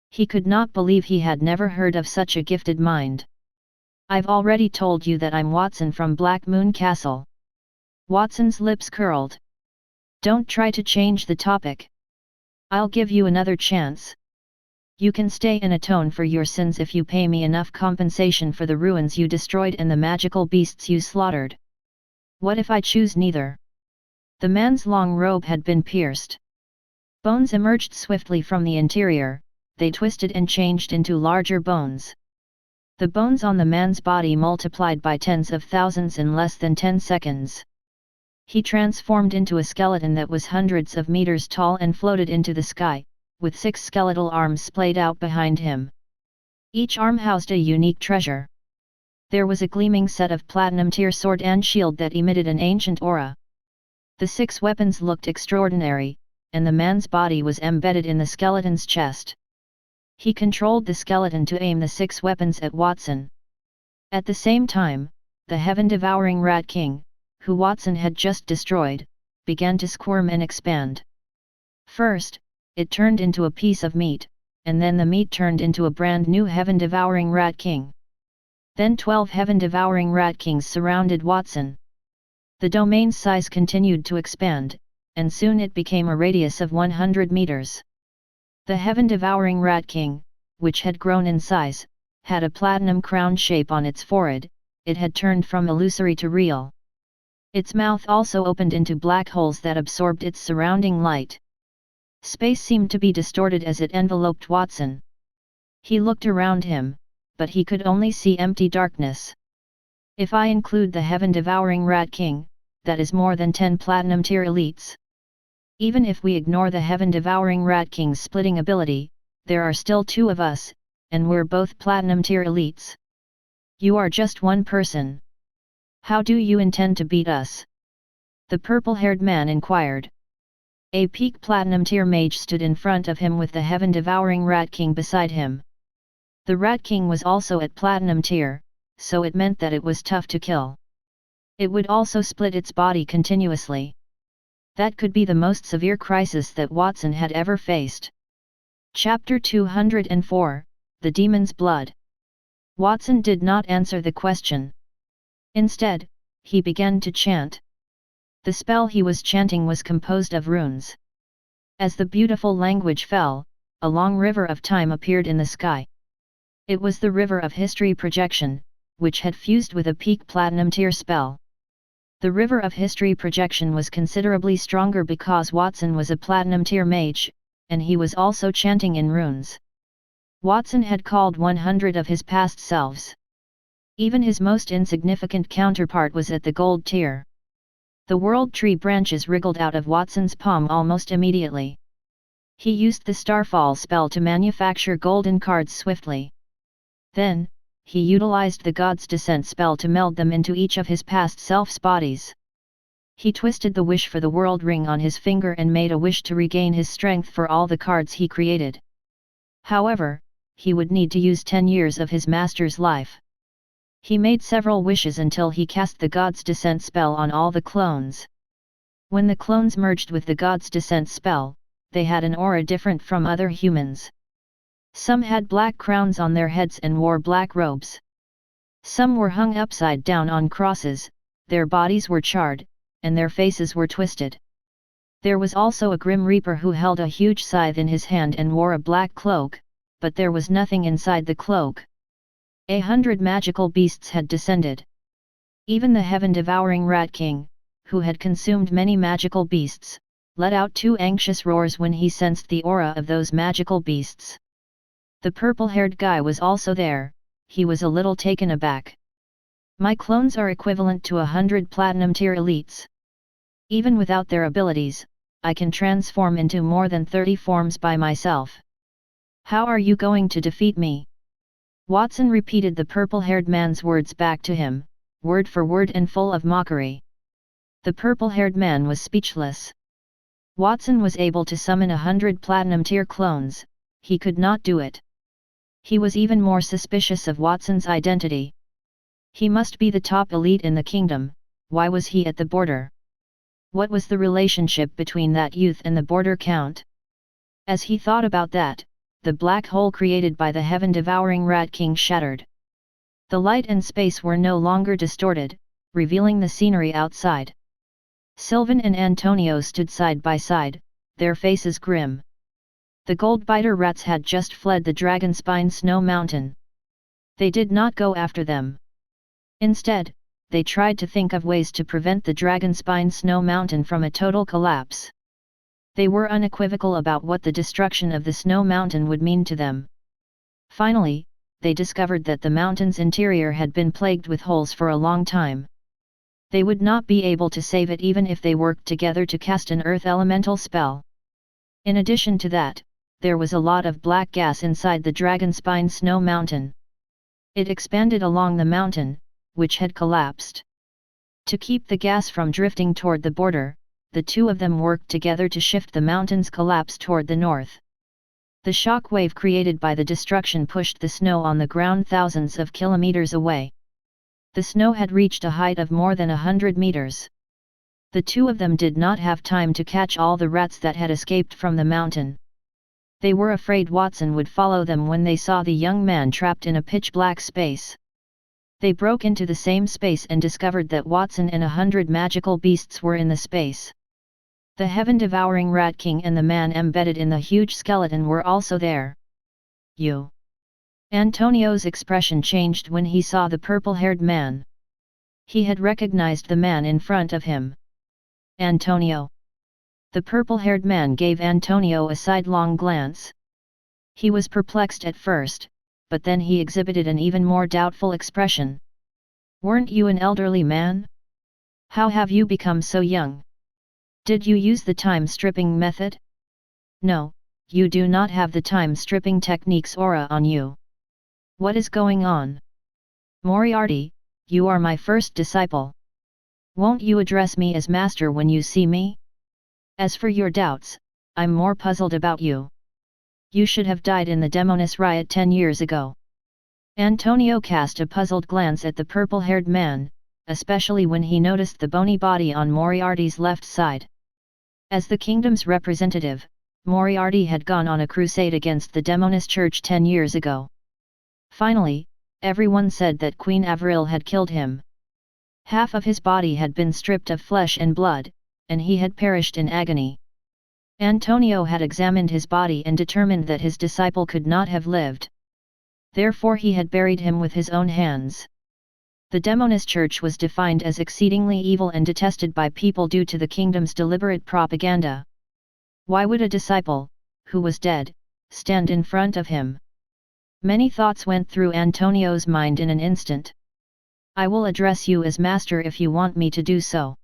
He could not believe he had never heard of such a gifted mind. "I've already told you that I'm Watson from Black Moon Castle." Watson's lips curled. "Don't try to change the topic. I'll give you another chance. You can stay and atone for your sins if you pay me enough compensation for the ruins you destroyed and the magical beasts you slaughtered." "What if I choose neither?" The man's long robe had been pierced. Bones emerged swiftly from the interior. They twisted and changed into larger bones. The bones on the man's body multiplied by tens of thousands in less than 10 seconds. He transformed into a skeleton that was hundreds of meters tall and floated into the sky, with 6 skeletal arms splayed out behind him. Each arm housed a unique treasure. There was a gleaming set of Platinum Tier sword and shield that emitted an ancient aura. The 6 weapons looked extraordinary, and the man's body was embedded in the skeleton's chest. He controlled the skeleton to aim the 6 weapons at Watson. At the same time, the heaven-devouring Rat King, who Watson had just destroyed, began to squirm and expand. First, it turned into a piece of meat, and then the meat turned into a brand new heaven-devouring Rat King. Then 12 heaven-devouring Rat Kings surrounded Watson. The domain's size continued to expand, and soon it became a radius of 100 meters. The heaven-devouring Rat King, which had grown in size, had a platinum crown shape on its forehead. It had turned from illusory to real. Its mouth also opened into black holes that absorbed its surrounding light. Space seemed to be distorted as it enveloped Watson. He looked around him, but he could only see empty darkness. If I include the heaven-devouring Rat King, that is more than 10 Platinum Tier elites. Even if we ignore the heaven-devouring Rat King's splitting ability, there are still 2 of us, and we're both Platinum Tier elites. You are just one person. How do you intend to beat us? The purple-haired man inquired. A peak Platinum Tier mage stood in front of him with the heaven-devouring Rat King beside him. The Rat King was also at Platinum Tier, so it meant that it was tough to kill. It would also split its body continuously. That could be the most severe crisis that Watson had ever faced. Chapter 204, The Demon's Blood. Watson did not answer the question. Instead, he began to chant. The spell he was chanting was composed of runes. As the beautiful language fell, a long river of time appeared in the sky. It was the river of history projection, which had fused with a peak Platinum Tier spell. The river of history projection was considerably stronger because Watson was a Platinum Tier mage, and he was also chanting in runes. Watson had called 100 of his past selves. Even his most insignificant counterpart was at the Gold Tier. The World Tree branches wriggled out of Watson's palm almost immediately. He used the Starfall spell to manufacture golden cards swiftly. Then, he utilized the God's Descent spell to meld them into each of his past self's bodies. He twisted the wish for the world ring on his finger and made a wish to regain his strength for all the cards he created. However, he would need to use 10 years of his master's life. He made several wishes until he cast the God's Descent spell on all the clones. When the clones merged with the God's Descent spell, they had an aura different from other humans. Some had black crowns on their heads and wore black robes. Some were hung upside down on crosses, their bodies were charred, and their faces were twisted. There was also a Grim Reaper who held a huge scythe in his hand and wore a black cloak, but there was nothing inside the cloak. 100 magical beasts had descended. Even the heaven-devouring Rat King, who had consumed many magical beasts, let out 2 anxious roars when he sensed the aura of those magical beasts. The purple-haired guy was also there. He was a little taken aback. My clones are equivalent to 100 Platinum Tier elites. Even without their abilities, I can transform into more than 30 forms by myself. How are you going to defeat me? Watson repeated the purple-haired man's words back to him, word for word and full of mockery. The purple-haired man was speechless. Watson was able to summon 100 Platinum Tier clones. He could not do it. He was even more suspicious of Watson's identity. He must be the top elite in the kingdom. Why was he at the border? What was the relationship between that youth and the border count? As he thought about that, the black hole created by the heaven-devouring Rat King shattered. The light and space were no longer distorted, revealing the scenery outside. Sylvan and Antonio stood side by side, their faces grim. The Goldbiter rats had just fled the Dragonspine snow mountain. They did not go after them. Instead, they tried to think of ways to prevent the Dragonspine snow mountain from a total collapse. They were unequivocal about what the destruction of the snow mountain would mean to them. Finally, they discovered that the mountain's interior had been plagued with holes for a long time. They would not be able to save it even if they worked together to cast an earth elemental spell. In addition to that, there was a lot of black gas inside the Dragonspine snow mountain. It expanded along the mountain, which had collapsed. To keep the gas from drifting toward the border, the two of them worked together to shift the mountain's collapse toward the north. The shock wave created by the destruction pushed the snow on the ground thousands of kilometers away. The snow had reached a height of more than 100 meters. The two of them did not have time to catch all the rats that had escaped from the mountain. They were afraid Watson would follow them when they saw the young man trapped in a pitch-black space. They broke into the same space and discovered that Watson and 100 magical beasts were in the space. The heaven-devouring Rat King and the man embedded in the huge skeleton were also there. You. Antonio's expression changed when he saw the purple-haired man. He had recognized the man in front of him. Antonio. The purple-haired man gave Antonio a sidelong glance. He was perplexed at first, but then he exhibited an even more doubtful expression. Weren't you an elderly man? How have you become so young? Did you use the time-stripping method? No, you do not have the time-stripping technique's aura on you. What is going on? Moriarty, you are my first disciple. Won't you address me as master when you see me? As for your doubts, I'm more puzzled about you. You should have died in the demoness riot 10 years ago. Antonio cast a puzzled glance at the purple-haired man, especially when he noticed the bony body on Moriarty's left side. As the kingdom's representative, Moriarty had gone on a crusade against the demoness church 10 years ago. Finally, everyone said that Queen Avril had killed him. Half of his body had been stripped of flesh and blood, and he had perished in agony. Antonio had examined his body and determined that his disciple could not have lived. Therefore he had buried him with his own hands. The demoness church was defined as exceedingly evil and detested by people due to the kingdom's deliberate propaganda. Why would a disciple, who was dead, stand in front of him? Many thoughts went through Antonio's mind in an instant. I will address you as master if you want me to do so.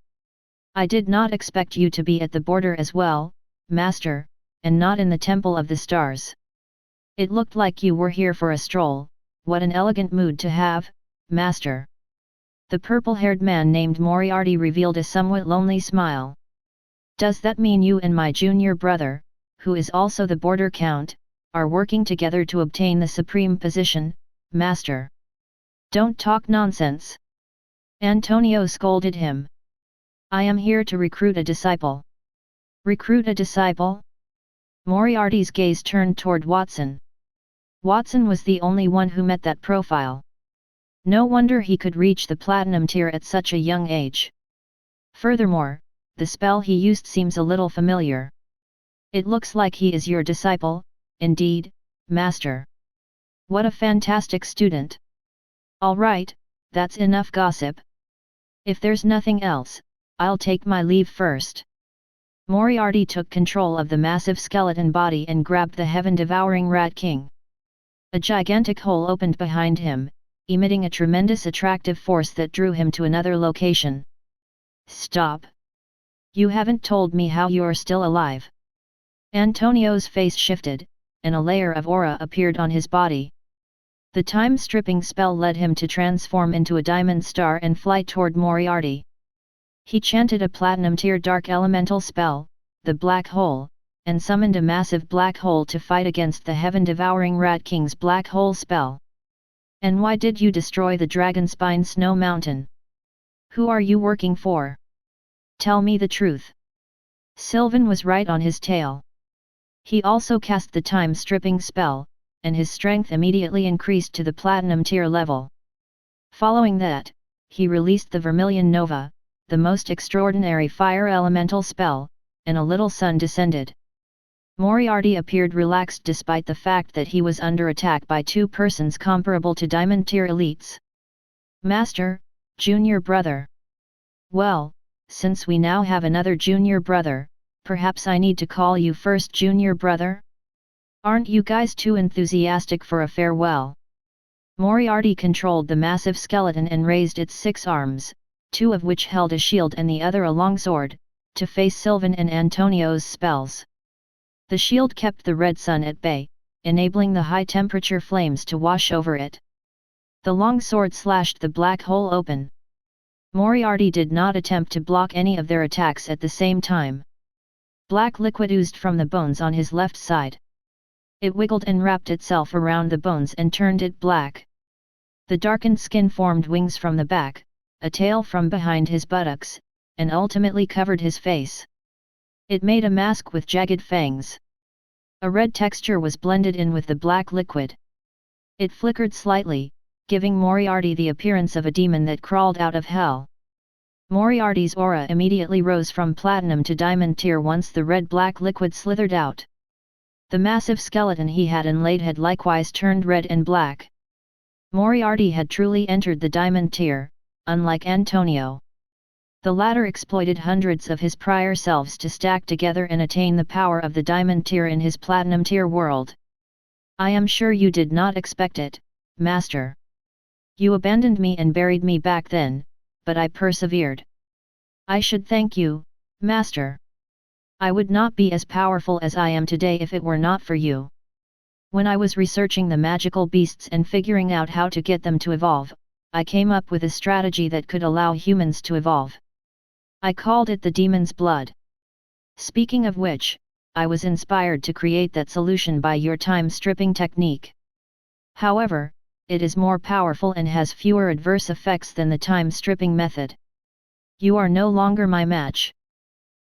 I did not expect you to be at the border as well, master, and not in the Temple of the Stars. It looked like you were here for a stroll. What an elegant mood to have, master. The purple-haired man named Moriarty revealed a somewhat lonely smile. Does that mean you and my junior brother, who is also the border count, are working together to obtain the supreme position, master? Don't talk nonsense. Antonio scolded him. I am here to recruit a disciple. Recruit a disciple? Moriarty's gaze turned toward Watson. Watson was the only one who met that profile. No wonder he could reach the platinum tier at such a young age. Furthermore, the spell he used seems a little familiar. It looks like he is your disciple, indeed, master. What a fantastic student. All right, that's enough gossip. If there's nothing else, I'll take my leave first. Moriarty took control of the massive skeleton body and grabbed the heaven-devouring Rat King. A gigantic hole opened behind him, emitting a tremendous attractive force that drew him to another location. Stop! You haven't told me how you're still alive. Antonio's face shifted, and a layer of aura appeared on his body. The time-stripping spell led him to transform into a diamond star and fly toward Moriarty. He chanted a platinum-tier dark elemental spell, the Black Hole, and summoned a massive black hole to fight against the heaven-devouring Rat King's Black Hole spell. And why did you destroy the Dragonspine Snow Mountain? Who are you working for? Tell me the truth. Sylvan was right on his tail. He also cast the time-stripping spell, and his strength immediately increased to the platinum tier level. Following that, he released the Vermilion Nova, the most extraordinary fire elemental spell, and a little sun descended. Moriarty appeared relaxed despite the fact that he was under attack by two persons comparable to diamond tier elites. Master, junior brother. Well, since we now have another junior brother, perhaps I need to call you first junior brother? Aren't you guys too enthusiastic for a farewell? Moriarty controlled the massive skeleton and raised its 6 arms, 2 of which held a shield and the other a longsword, to face Sylvan and Antonio's spells. The shield kept the red sun at bay, enabling the high-temperature flames to wash over it. The longsword slashed the black hole open. Moriarty did not attempt to block any of their attacks at the same time. Black liquid oozed from the bones on his left side. It wiggled and wrapped itself around the bones and turned it black. The darkened skin formed wings from the back, a tail from behind his buttocks, and ultimately covered his face. It made a mask with jagged fangs. A red texture was blended in with the black liquid. It flickered slightly, giving Moriarty the appearance of a demon that crawled out of hell. Moriarty's aura immediately rose from platinum to diamond tier once the red-black liquid slithered out. The massive skeleton he had inlaid had likewise turned red and black. Moriarty had truly entered the diamond tier, unlike Antonio. The latter exploited hundreds of his prior selves to stack together and attain the power of the diamond tier in his platinum tier world. I am sure you did not expect it, Master. You abandoned me and buried me back then, but I persevered. I should thank you, Master. I would not be as powerful as I am today if it were not for you. When I was researching the magical beasts and figuring out how to get them to evolve, I came up with a strategy that could allow humans to evolve. I called it the demon's blood. Speaking of which, I was inspired to create that solution by your time-stripping technique. However, it is more powerful and has fewer adverse effects than the time-stripping method. You are no longer my match.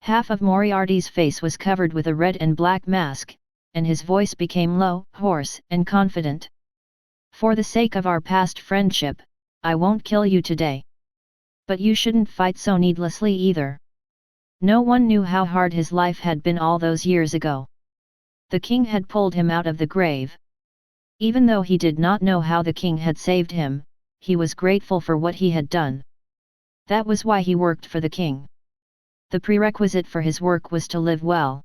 Half of Moriarty's face was covered with a red and black mask, and his voice became low, hoarse, and confident. For the sake of our past friendship, I won't kill you today. But you shouldn't fight so needlessly either. No one knew how hard his life had been all those years ago. The king had pulled him out of the grave. Even though he did not know how the king had saved him, he was grateful for what he had done. That was why he worked for the king. The prerequisite for his work was to live well.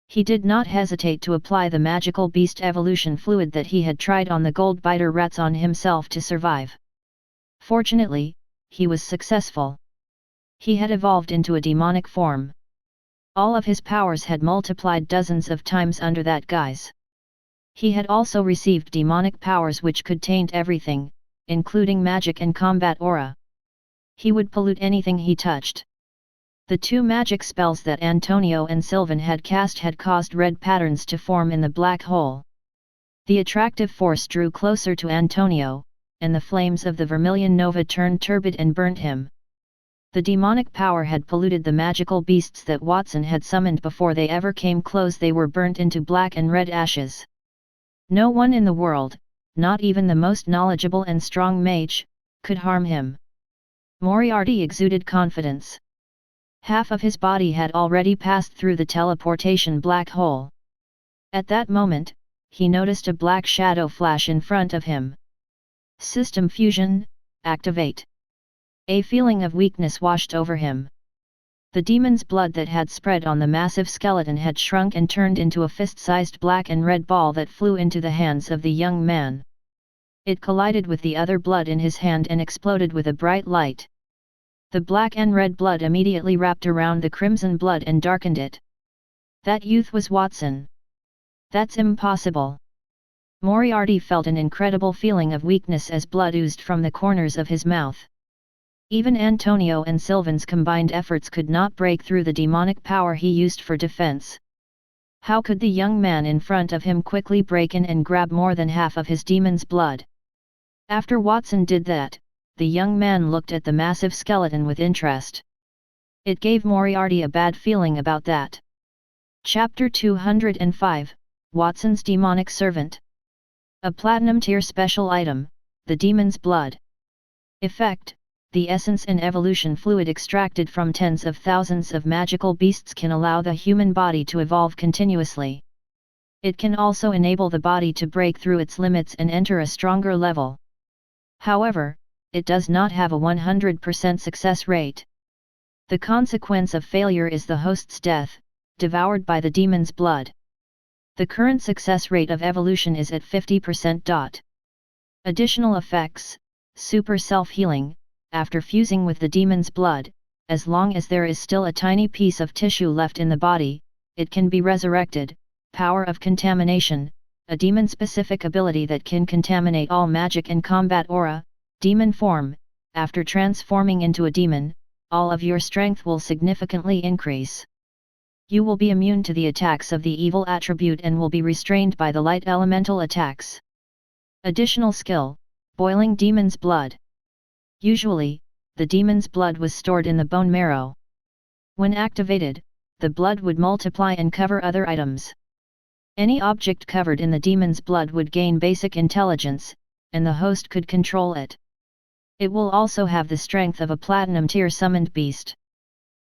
He did not hesitate to apply the magical beast evolution fluid that he had tried on the Goldbiter rats on himself to survive. Fortunately, he was successful. He had evolved into a demonic form. All of his powers had multiplied dozens of times under that guise. He had also received demonic powers which could taint everything, including magic and combat aura. He would pollute anything he touched. The two magic spells that Antonio and Sylvan had cast had caused red patterns to form in the black hole. The attractive force drew closer to Antonio, and the flames of the vermilion nova turned turbid and burnt him. The demonic power had polluted the magical beasts that Watson had summoned before they ever came close. They were burnt into black and red ashes. No one in the world, not even the most knowledgeable and strong mage, could harm him. Moriarty exuded confidence. Half of his body had already passed through the teleportation black hole. At that moment, he noticed a black shadow flash in front of him. System fusion, activate. A feeling of weakness washed over him. The demon's blood that had spread on the massive skeleton had shrunk and turned into a fist-sized black and red ball that flew into the hands of the young man. It collided with the other blood in his hand and exploded with a bright light. The black and red blood immediately wrapped around the crimson blood and darkened it. That youth was Watson. That's impossible. Moriarty felt an incredible feeling of weakness as blood oozed from the corners of his mouth. Even Antonio and Sylvan's combined efforts could not break through the demonic power he used for defense. How could the young man in front of him quickly break in and grab more than half of his demon's blood? After Watson did that, the young man looked at the massive skeleton with interest. It gave Moriarty a bad feeling about that. Chapter 205, Watson's Demonic Servant. A Platinum Tier Special Item, the Demon's Blood. Effect: the essence and evolution fluid extracted from tens of thousands of magical beasts can allow the human body to evolve continuously. It can also enable the body to break through its limits and enter a stronger level. However, it does not have a 100% success rate. The consequence of failure is the host's death, devoured by the demon's blood. The current success rate of evolution is at 50%. Additional effects: super self-healing. After fusing with the demon's blood, as long as there is still a tiny piece of tissue left in the body, it can be resurrected. Power of contamination, a demon-specific ability that can contaminate all magic and combat aura, demon form, after transforming into a demon, all of your strength will significantly increase. You will be immune to the attacks of the evil attribute and will be restrained by the light elemental attacks. Additional skill, boiling demon's blood. Usually, the demon's blood was stored in the bone marrow. When activated, the blood would multiply and cover other items. Any object covered in the demon's blood would gain basic intelligence, and the host could control it. It will also have the strength of a platinum tier summoned beast.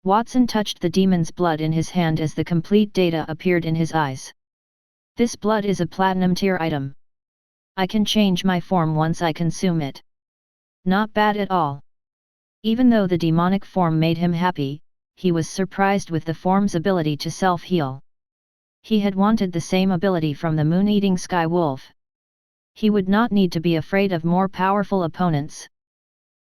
Watson touched the demon's blood in his hand as the complete data appeared in his eyes. This blood is a platinum tier item. I can change my form once I consume it. Not bad at all. Even though the demonic form made him happy, he was surprised with the form's ability to self-heal. He had wanted the same ability from the moon-eating sky wolf. He would not need to be afraid of more powerful opponents.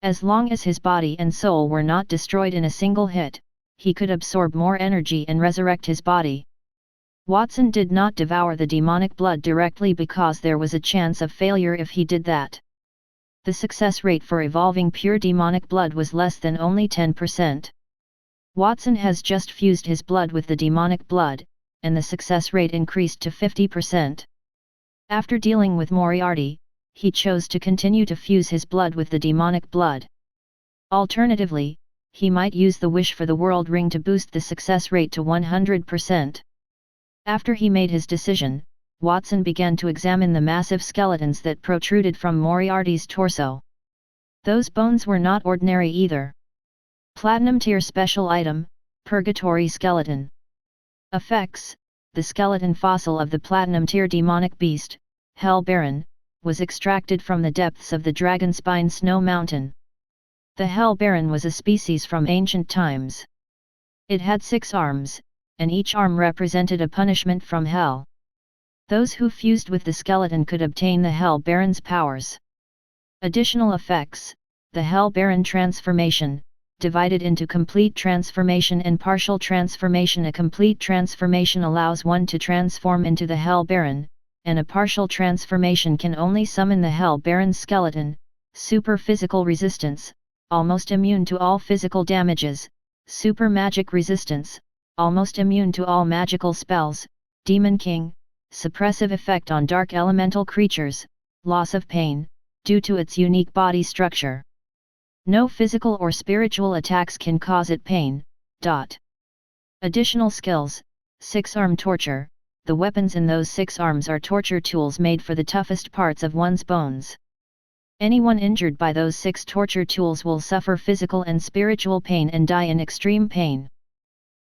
As long as his body and soul were not destroyed in a single hit, he could absorb more energy and resurrect his body. Watson did not devour the demonic blood directly because there was a chance of failure if he did that. The success rate for evolving pure demonic blood was less than only 10%. Watson has just fused his blood with the demonic blood, and the success rate increased to 50%. After dealing with Moriarty, he chose to continue to fuse his blood with the demonic blood. Alternatively, he might use the Wish for the World ring to boost the success rate to 100%. After he made his decision, Watson began to examine the massive skeletons that protruded from Moriarty's torso. Those bones were not ordinary either. Platinum tier special item, Purgatory Skeleton. Effects: the skeleton fossil of the platinum tier demonic beast, Hell Baron, was extracted from the depths of the Dragonspine snow mountain. The Hell Baron was a species from ancient times. It had 6 arms, and each arm represented a punishment from hell. Those who fused with the skeleton could obtain the Hell Baron's powers. Additional effects: the Hell Baron transformation, divided into complete transformation and partial transformation. A complete transformation allows one to transform into the Hell Baron, and a partial transformation can only summon the Hell Baron's skeleton. Super physical resistance, almost immune to all physical damages. Super magic resistance, almost immune to all magical spells. Demon King, suppressive effect on dark elemental creatures. Loss of pain, due to its unique body structure. No physical or spiritual attacks can cause it pain. Additional skills: 6-arm torture. The weapons in those 6 arms are torture tools made for the toughest parts of one's bones. Anyone injured by those 6 torture tools will suffer physical and spiritual pain and die in extreme pain.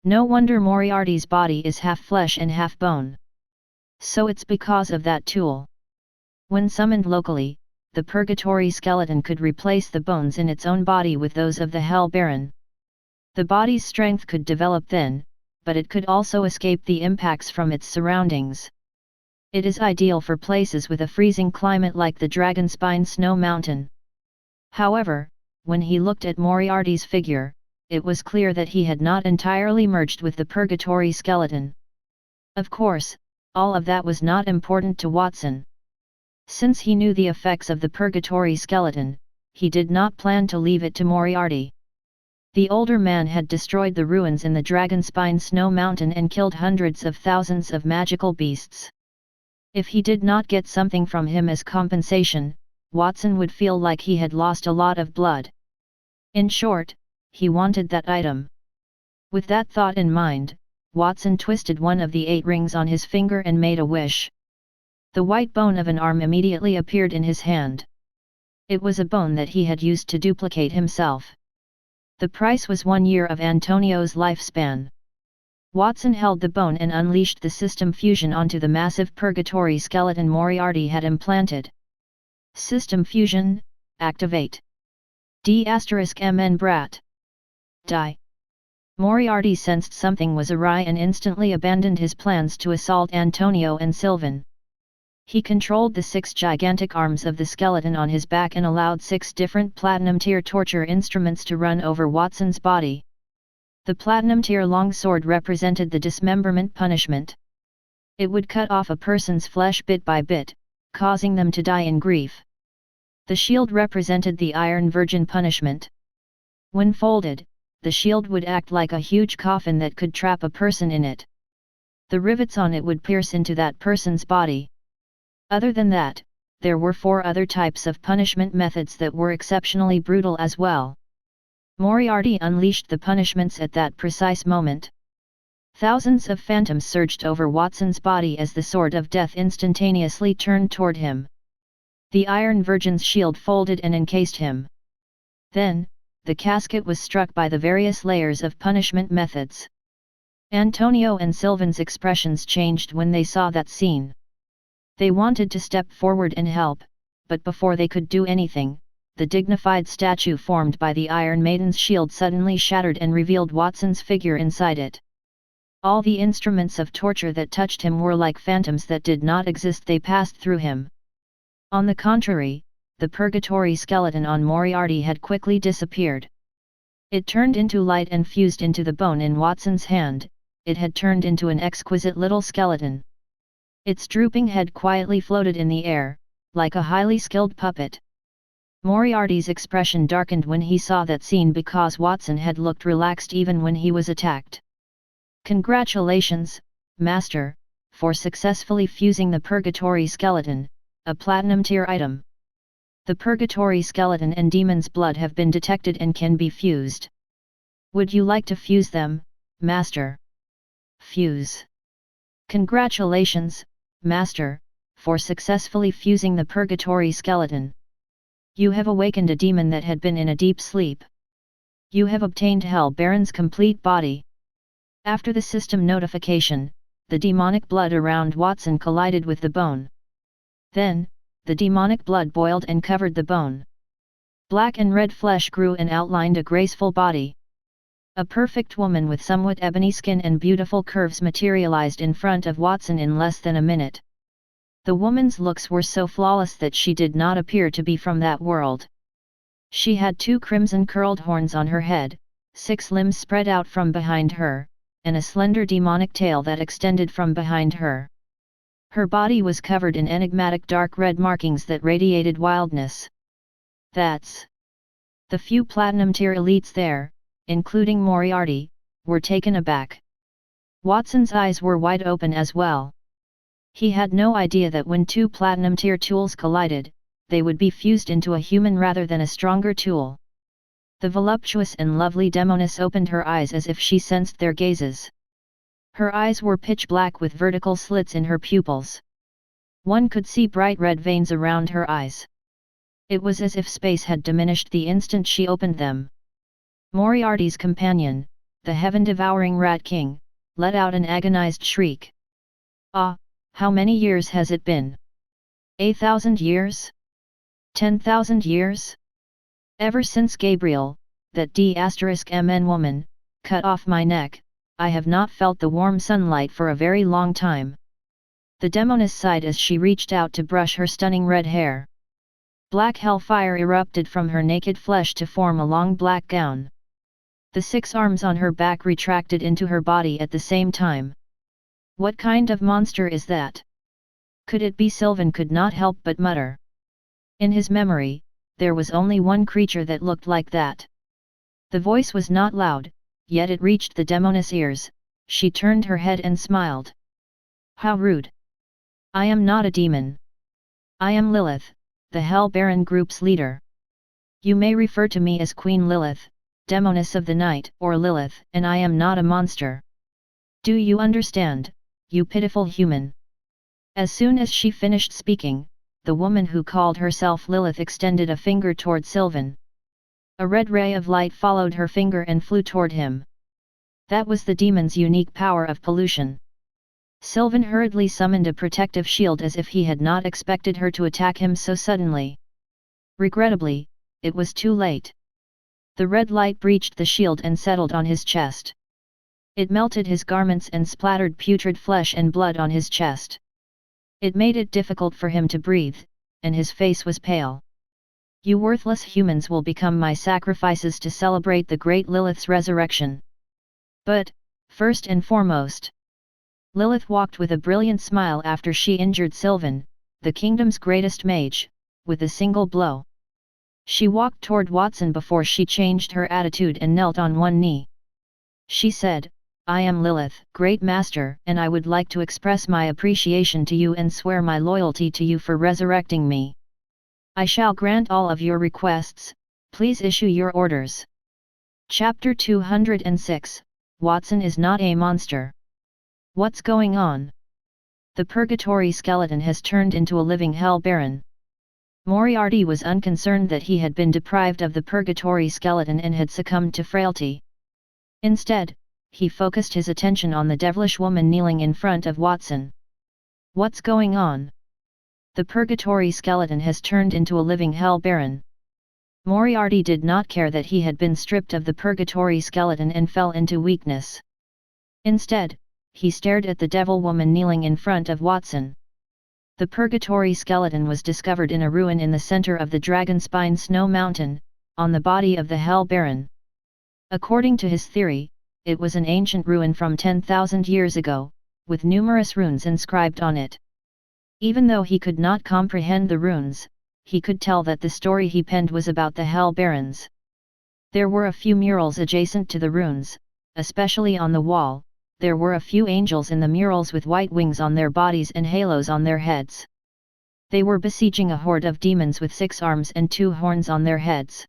No wonder Moriarty's body is half flesh and half bone. So it's because of that tool. When summoned locally, the Purgatory Skeleton could replace the bones in its own body with those of the Hell Baron. The body's strength could develop then, but it could also escape the impacts from its surroundings. It is ideal for places with a freezing climate like the Dragonspine snow mountain. However, when he looked at Moriarty's figure, it was clear that he had not entirely merged with the Purgatory Skeleton. Of course, all of that was not important to Watson. Since he knew the effects of the Purgatory Skeleton, he did not plan to leave it to Moriarty. The older man had destroyed the ruins in the Dragonspine snow mountain and killed hundreds of thousands of magical beasts. If he did not get something from him as compensation, Watson would feel like he had lost a lot of blood. In short, he wanted that item. With that thought in mind, Watson twisted one of the 8 rings on his finger and made a wish. The white bone of an arm immediately appeared in his hand. It was a bone that he had used to duplicate himself. The price was 1 year of Antonio's lifespan. Watson held the bone and unleashed the system fusion onto the massive Purgatory Skeleton Moriarty had implanted. System fusion, activate. D*MN Brat. Die. Moriarty sensed something was awry and instantly abandoned his plans to assault Antonio and Sylvan. He controlled the 6 gigantic arms of the skeleton on his back and allowed 6 different platinum-tier torture instruments to run over Watson's body. The platinum-tier longsword represented the dismemberment punishment. It would cut off a person's flesh bit by bit, causing them to die in grief. The shield represented the Iron Virgin punishment. When folded, the shield would act like a huge coffin that could trap a person in it. The rivets on it would pierce into that person's body. Other than that, there were 4 other types of punishment methods that were exceptionally brutal as well. Moriarty unleashed the punishments at that precise moment. Thousands of phantoms surged over Watson's body as the sword of death instantaneously turned toward him. The Iron Virgin's shield folded and encased him. Then, the casket was struck by the various layers of punishment methods. Antonio and Sylvan's expressions changed when they saw that scene. They wanted to step forward and help, but before they could do anything, the dignified statue formed by the Iron Maiden's shield suddenly shattered and revealed Watson's figure inside it. All the instruments of torture that touched him were like phantoms that did not exist. They passed through him. On the contrary, the purgatory skeleton on Moriarty had quickly disappeared. It turned into light and fused into the bone in Watson's hand. It had turned into an exquisite little skeleton. Its drooping head quietly floated in the air, like a highly skilled puppet. Moriarty's expression darkened when he saw that scene because Watson had looked relaxed even when he was attacked. "Congratulations, Master, for successfully fusing the Purgatory Skeleton, a Platinum tier item. The Purgatory Skeleton and Demon's blood have been detected and can be fused. Would you like to fuse them, Master?" Fuse. "Congratulations, Master, for successfully fusing the Purgatory Skeleton. You have awakened a demon that had been in a deep sleep. You have obtained Hell Baron's complete body." After the system notification, the demonic blood around Watson collided with the bone. Then, the demonic blood boiled and covered the bone. Black and red flesh grew and outlined a graceful body. A perfect woman with somewhat ebony skin and beautiful curves materialized in front of Watson in less than a minute. The woman's looks were so flawless that she did not appear to be from that world. She had 2 crimson curled horns on her head, 6 limbs spread out from behind her, and a slender demonic tail that extended from behind her. Her body was covered in enigmatic dark red markings that radiated wildness. "That's..." The few Platinum tier elites there, including Moriarty, were taken aback. Watson's eyes were wide open as well. He had no idea that when 2 Platinum tier tools collided, they would be fused into a human rather than a stronger tool. The voluptuous and lovely demoness opened her eyes as if she sensed their gazes. Her eyes were pitch black with vertical slits in her pupils. One could see bright red veins around her eyes. It was as if space had diminished the instant she opened them. Moriarty's companion, the heaven-devouring Rat King, let out an agonized shriek. "Ah, how many years has it been? 1,000 years? 10,000 years? Ever since Gabriel, that D*MN woman, cut off my neck, I have not felt the warm sunlight for a very long time." The demoness sighed as she reached out to brush her stunning red hair. Black hellfire erupted from her naked flesh to form a long black gown. The 6 arms on her back retracted into her body at the same time. "What kind of monster is that? Could it be?" Sylvan could not help but mutter. In his memory, there was only one creature that looked like that. The voice was not loud, yet it reached the demoness' ears. She turned her head and smiled. "How rude! I am not a demon. I am Lilith, the Hell Baron group's leader. You may refer to me as Queen Lilith, Demoness of the Night, or Lilith, and I am not a monster. Do you understand, you pitiful human?" As soon as she finished speaking, the woman who called herself Lilith extended a finger toward Sylvan. A red ray of light followed her finger and flew toward him. That was the demon's unique power of pollution. Sylvan hurriedly summoned a protective shield as if he had not expected her to attack him so suddenly. Regrettably, it was too late. The red light breached the shield and settled on his chest. It melted his garments and splattered putrid flesh and blood on his chest. It made it difficult for him to breathe, and his face was pale. "You worthless humans will become my sacrifices to celebrate the great Lilith's resurrection. But, first and foremost..." Lilith walked with a brilliant smile after she injured Sylvan, the kingdom's greatest mage, with a single blow. She walked toward Watson before she changed her attitude and knelt on one knee. She said, "I am Lilith, Great Master, and I would like to express my appreciation to you and swear my loyalty to you for resurrecting me. I shall grant all of your requests, please issue your orders." Chapter 206, Watson is not a monster. What's going on? The purgatory skeleton has turned into a living hell baron. Moriarty was unconcerned that he had been deprived of the purgatory skeleton and had succumbed to frailty. Instead, he focused his attention on the devilish woman kneeling in front of Watson. What's going on? The purgatory skeleton has turned into a living hell baron. Moriarty did not care that he had been stripped of the purgatory skeleton and fell into weakness. Instead, he stared at the devil woman kneeling in front of Watson. The purgatory skeleton was discovered in a ruin in the center of the Dragonspine snow mountain, on the body of the Hell Baron. According to his theory, it was an ancient ruin from 10,000 years ago, with numerous runes inscribed on it. Even though he could not comprehend the runes, he could tell that the story he penned was about the Hell Barons. There were a few murals adjacent to the runes, especially on the wall. There were a few angels in the murals with white wings on their bodies and halos on their heads. They were besieging a horde of demons with 6 arms and 2 horns on their heads.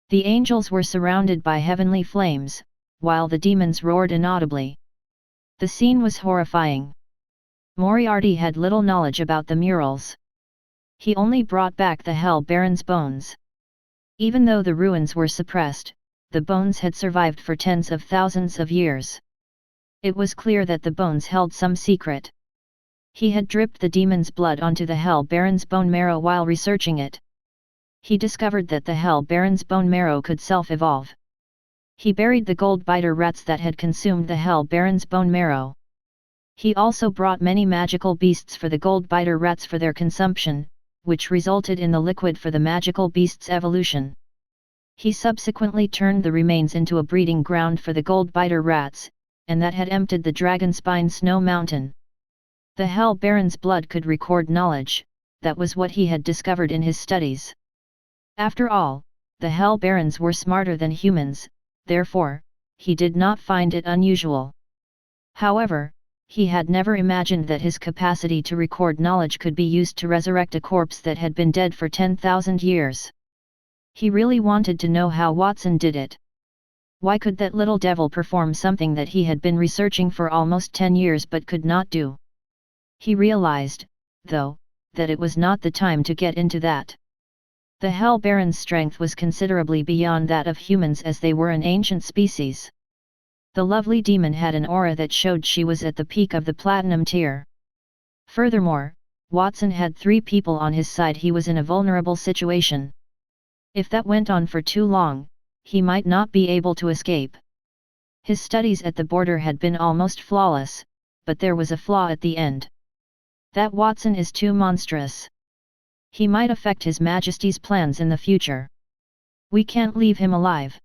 The angels were surrounded by heavenly flames, while the demons roared inaudibly. The scene was horrifying. Moriarty had little knowledge about the murals. He only brought back the Hell Baron's bones. Even though the ruins were suppressed, the bones had survived for tens of thousands of years. It was clear that the bones held some secret. He had dripped the demon's blood onto the Hell Baron's bone marrow while researching it. He discovered that the Hell Baron's bone marrow could self-evolve. He buried the Goldbiter rats that had consumed the Hell Baron's bone marrow. He also brought many magical beasts for the Goldbiter rats for their consumption, which resulted in the liquid for the magical beast's evolution. He subsequently turned the remains into a breeding ground for the Goldbiter rats, and that had emptied the Dragonspine snow mountain. The Hell Baron's blood could record knowledge, that was what he had discovered in his studies. After all, the Hell Barons were smarter than humans, therefore, he did not find it unusual. However, he had never imagined that his capacity to record knowledge could be used to resurrect a corpse that had been dead for 10,000 years. He really wanted to know how Watson did it. Why could that little devil perform something that he had been researching for almost 10 years but could not do? He realized, though, that it was not the time to get into that. The Hell Baron's strength was considerably beyond that of humans as they were an ancient species. The lovely demon had an aura that showed she was at the peak of the platinum tier. Furthermore, Watson had 3 people on his side. He was in a vulnerable situation. If that went on for too long, he might not be able to escape. His studies at the border had been almost flawless, but there was a flaw at the end. That Watson is too monstrous. He might affect His Majesty's plans in the future. We can't leave him alive.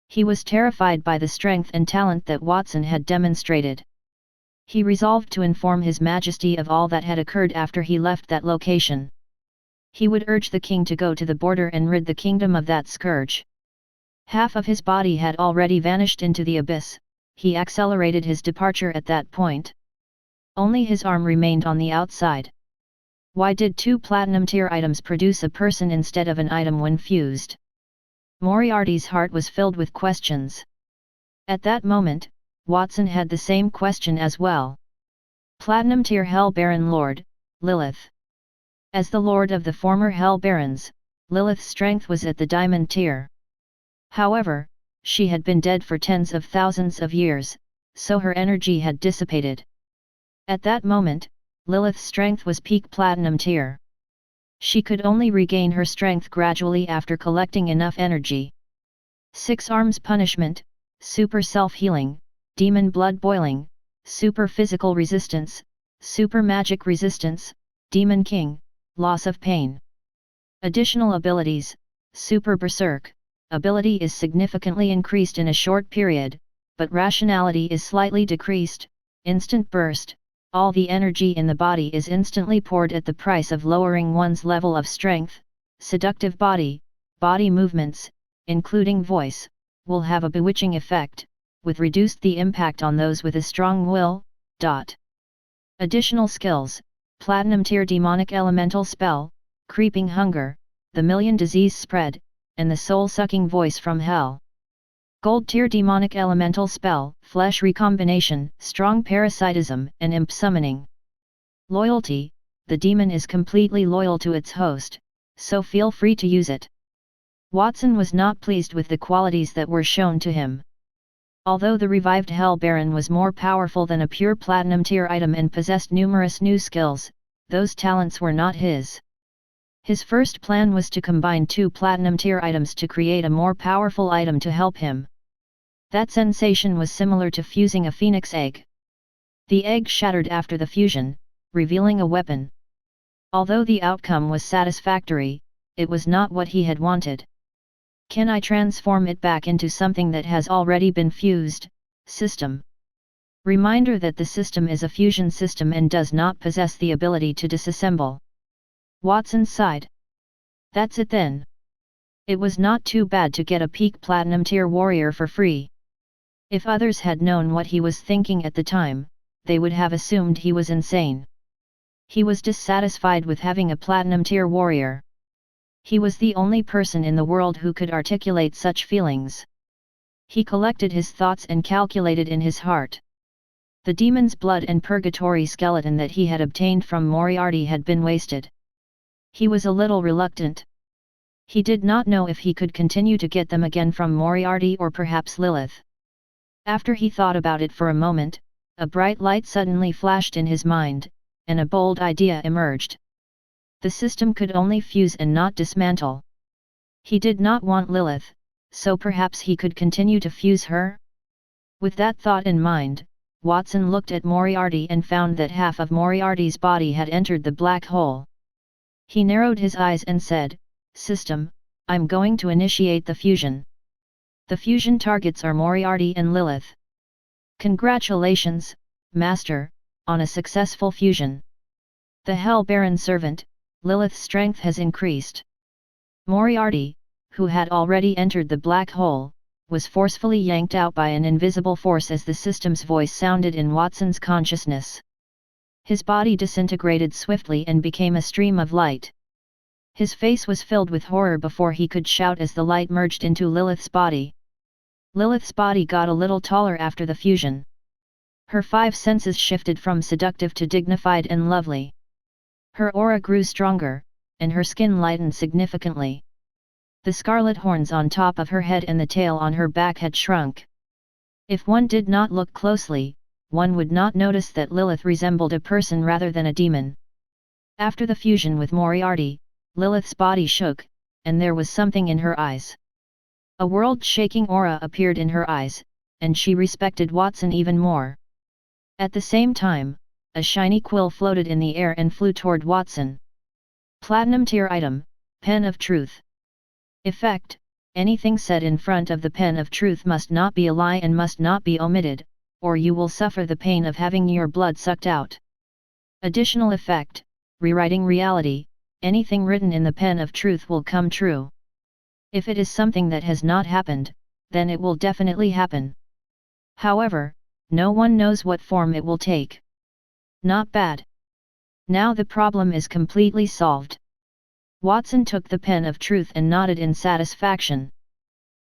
He was terrified by the strength and talent that Watson had demonstrated. He resolved to inform His Majesty of all that had occurred after he left that location. He would urge the king to go to the border and rid the kingdom of that scourge. Half of his body had already vanished into the abyss. He accelerated his departure at that point. Only his arm remained on the outside. Why did 2 platinum tier items produce a person instead of an item when fused? Moriarty's heart was filled with questions. At that moment, Watson had the same question as well. Platinum tier Hell Baron Lord, Lilith. As the lord of the former Hell Barons, Lilith's strength was at the diamond tier. However, she had been dead for tens of thousands of years, so her energy had dissipated. At that moment, Lilith's strength was peak platinum tier. She could only regain her strength gradually after collecting enough energy. 6 arms punishment, super self-healing, demon blood boiling, super physical resistance, super magic resistance, demon king, loss of pain. Additional abilities, super berserk. Ability is significantly increased in a short period, but rationality is slightly decreased. Instant burst, all the energy in the body is instantly poured at the price of lowering one's level of strength. Seductive body, body movements, including voice, will have a bewitching effect, with reduced the impact on those with a strong will. Additional skills: Platinum Tier Demonic Elemental Spell, Creeping Hunger, the Million Disease Spread, and the Soul-Sucking Voice from Hell. Gold Tier Demonic Elemental Spell, Flesh Recombination, Strong Parasitism, and Imp Summoning. Loyalty: the demon is completely loyal to its host, so feel free to use it. Watson was not pleased with the qualities that were shown to him. Although the revived Hell Baron was more powerful than a pure Platinum Tier item and possessed numerous new skills, those talents were not his. His first plan was to combine 2 Platinum Tier items to create a more powerful item to help him. That sensation was similar to fusing a phoenix egg. The egg shattered after the fusion, revealing a weapon. Although the outcome was satisfactory, it was not what he had wanted. Can I transform it back into something that has already been fused? System. Reminder that the system is a fusion system and does not possess the ability to disassemble. Watson sighed. That's it then. It was not too bad to get a peak Platinum Tier warrior for free. If others had known what he was thinking at the time, they would have assumed he was insane. He was dissatisfied with having a Platinum Tier warrior. He was the only person in the world who could articulate such feelings. He collected his thoughts and calculated in his heart. The demon's blood and purgatory skeleton that he had obtained from Moriarty had been wasted. He was a little reluctant. He did not know if he could continue to get them again from Moriarty or perhaps Lilith. After he thought about it for a moment, a bright light suddenly flashed in his mind, and a bold idea emerged. The system could only fuse and not dismantle. He did not want Lilith, so perhaps he could continue to fuse her? With that thought in mind, Watson looked at Moriarty and found that half of Moriarty's body had entered the black hole. He narrowed his eyes and said, "System, I'm going to initiate the fusion." The fusion targets are Moriarty and Lilith. Congratulations, Master, on a successful fusion. The Hell Baron servant, Lilith's strength has increased. Moriarty, who had already entered the black hole, was forcefully yanked out by an invisible force as the system's voice sounded in Watson's consciousness. His body disintegrated swiftly and became a stream of light. His face was filled with horror before he could shout as the light merged into Lilith's body. Lilith's body got a little taller after the fusion. Her 5 senses shifted from seductive to dignified and lovely. Her aura grew stronger, and her skin lightened significantly. The scarlet horns on top of her head and the tail on her back had shrunk. If one did not look closely, one would not notice that Lilith resembled a person rather than a demon. After the fusion with Moriarty, Lilith's body shook, and there was something in her eyes. A world-shaking aura appeared in her eyes, and she respected Watson even more. At the same time, a shiny quill floated in the air and flew toward Watson. Platinum Tier item, Pen of Truth. Effect: anything said in front of the Pen of Truth must not be a lie and must not be omitted, or you will suffer the pain of having your blood sucked out. Additional effect: rewriting reality. Anything written in the Pen of Truth will come true. If it is something that has not happened, then it will definitely happen. However, no one knows what form it will take. Not bad. Now the problem is completely solved. Watson took the Pen of Truth and nodded in satisfaction.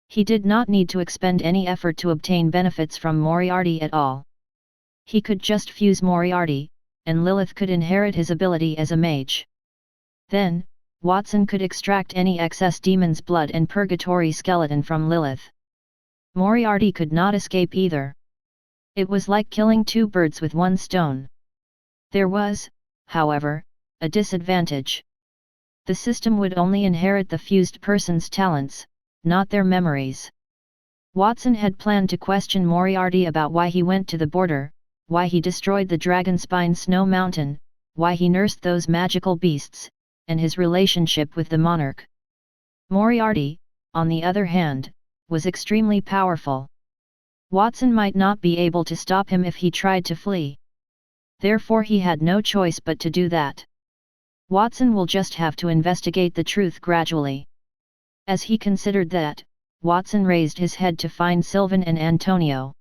He did not need to expend any effort to obtain benefits from Moriarty at all. He could just fuse Moriarty, and Lilith could inherit his ability as a mage. Then, Watson could extract any excess demon's blood and purgatory skeleton from Lilith. Moriarty could not escape either. It was like killing 2 birds with 1 stone. There was, however, a disadvantage. The system would only inherit the fused person's talents, not their memories. Watson had planned to question Moriarty about why he went to the border, why he destroyed the Dragonspine snow mountain, why he nursed those magical beasts, and his relationship with the monarch. Moriarty, on the other hand, was extremely powerful. Watson might not be able to stop him if he tried to flee. Therefore he had no choice but to do that. Watson will just have to investigate the truth gradually. As he considered that, Watson raised his head to find Sylvan and Antonio.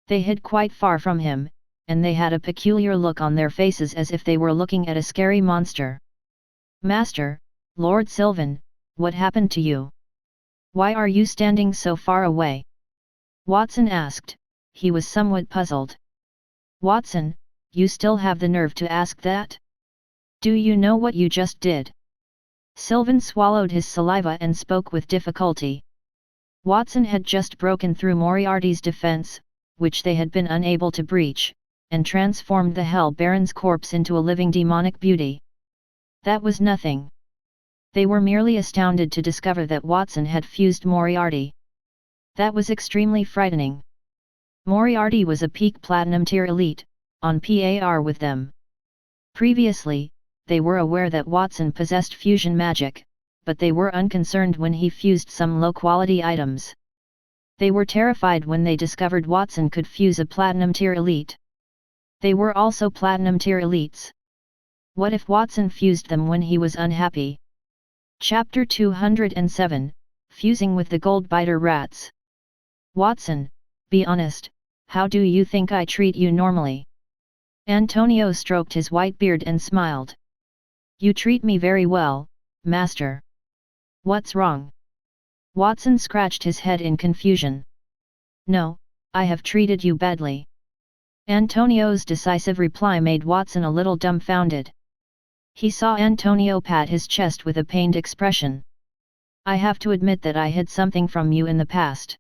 They hid quite far from him, and they had a peculiar look on their faces as if they were looking at a scary monster. "Master, Lord Sylvan, what happened to you? Why are you standing so far away?" Watson asked. He was somewhat puzzled. "Watson, you still have the nerve to ask that? Do you know what you just did?" Sylvan swallowed his saliva and spoke with difficulty. Watson had just broken through Moriarty's defense, which they had been unable to breach, and transformed the Hell Baron's corpse into a living demonic beauty. That was nothing. They were merely astounded to discover that Watson had fused Moriarty. That was extremely frightening. Moriarty was a peak Platinum tier elite, on par with them. Previously, they were aware that Watson possessed fusion magic, but they were unconcerned when he fused some low-quality items. They were terrified when they discovered Watson could fuse a Platinum tier elite. They were also Platinum tier elites. What if Watson fused them when he was unhappy? Chapter 207, Fusing with the Goldbiter Rats. "Watson, be honest, how do you think I treat you normally?" Antonio stroked his white beard and smiled. "You treat me very well, master." "What's wrong?" Watson scratched his head in confusion. "No, I have treated you badly." Antonio's decisive reply made Watson a little dumbfounded. He saw Antonio pat his chest with a pained expression. "I have to admit that I hid something from you in the past.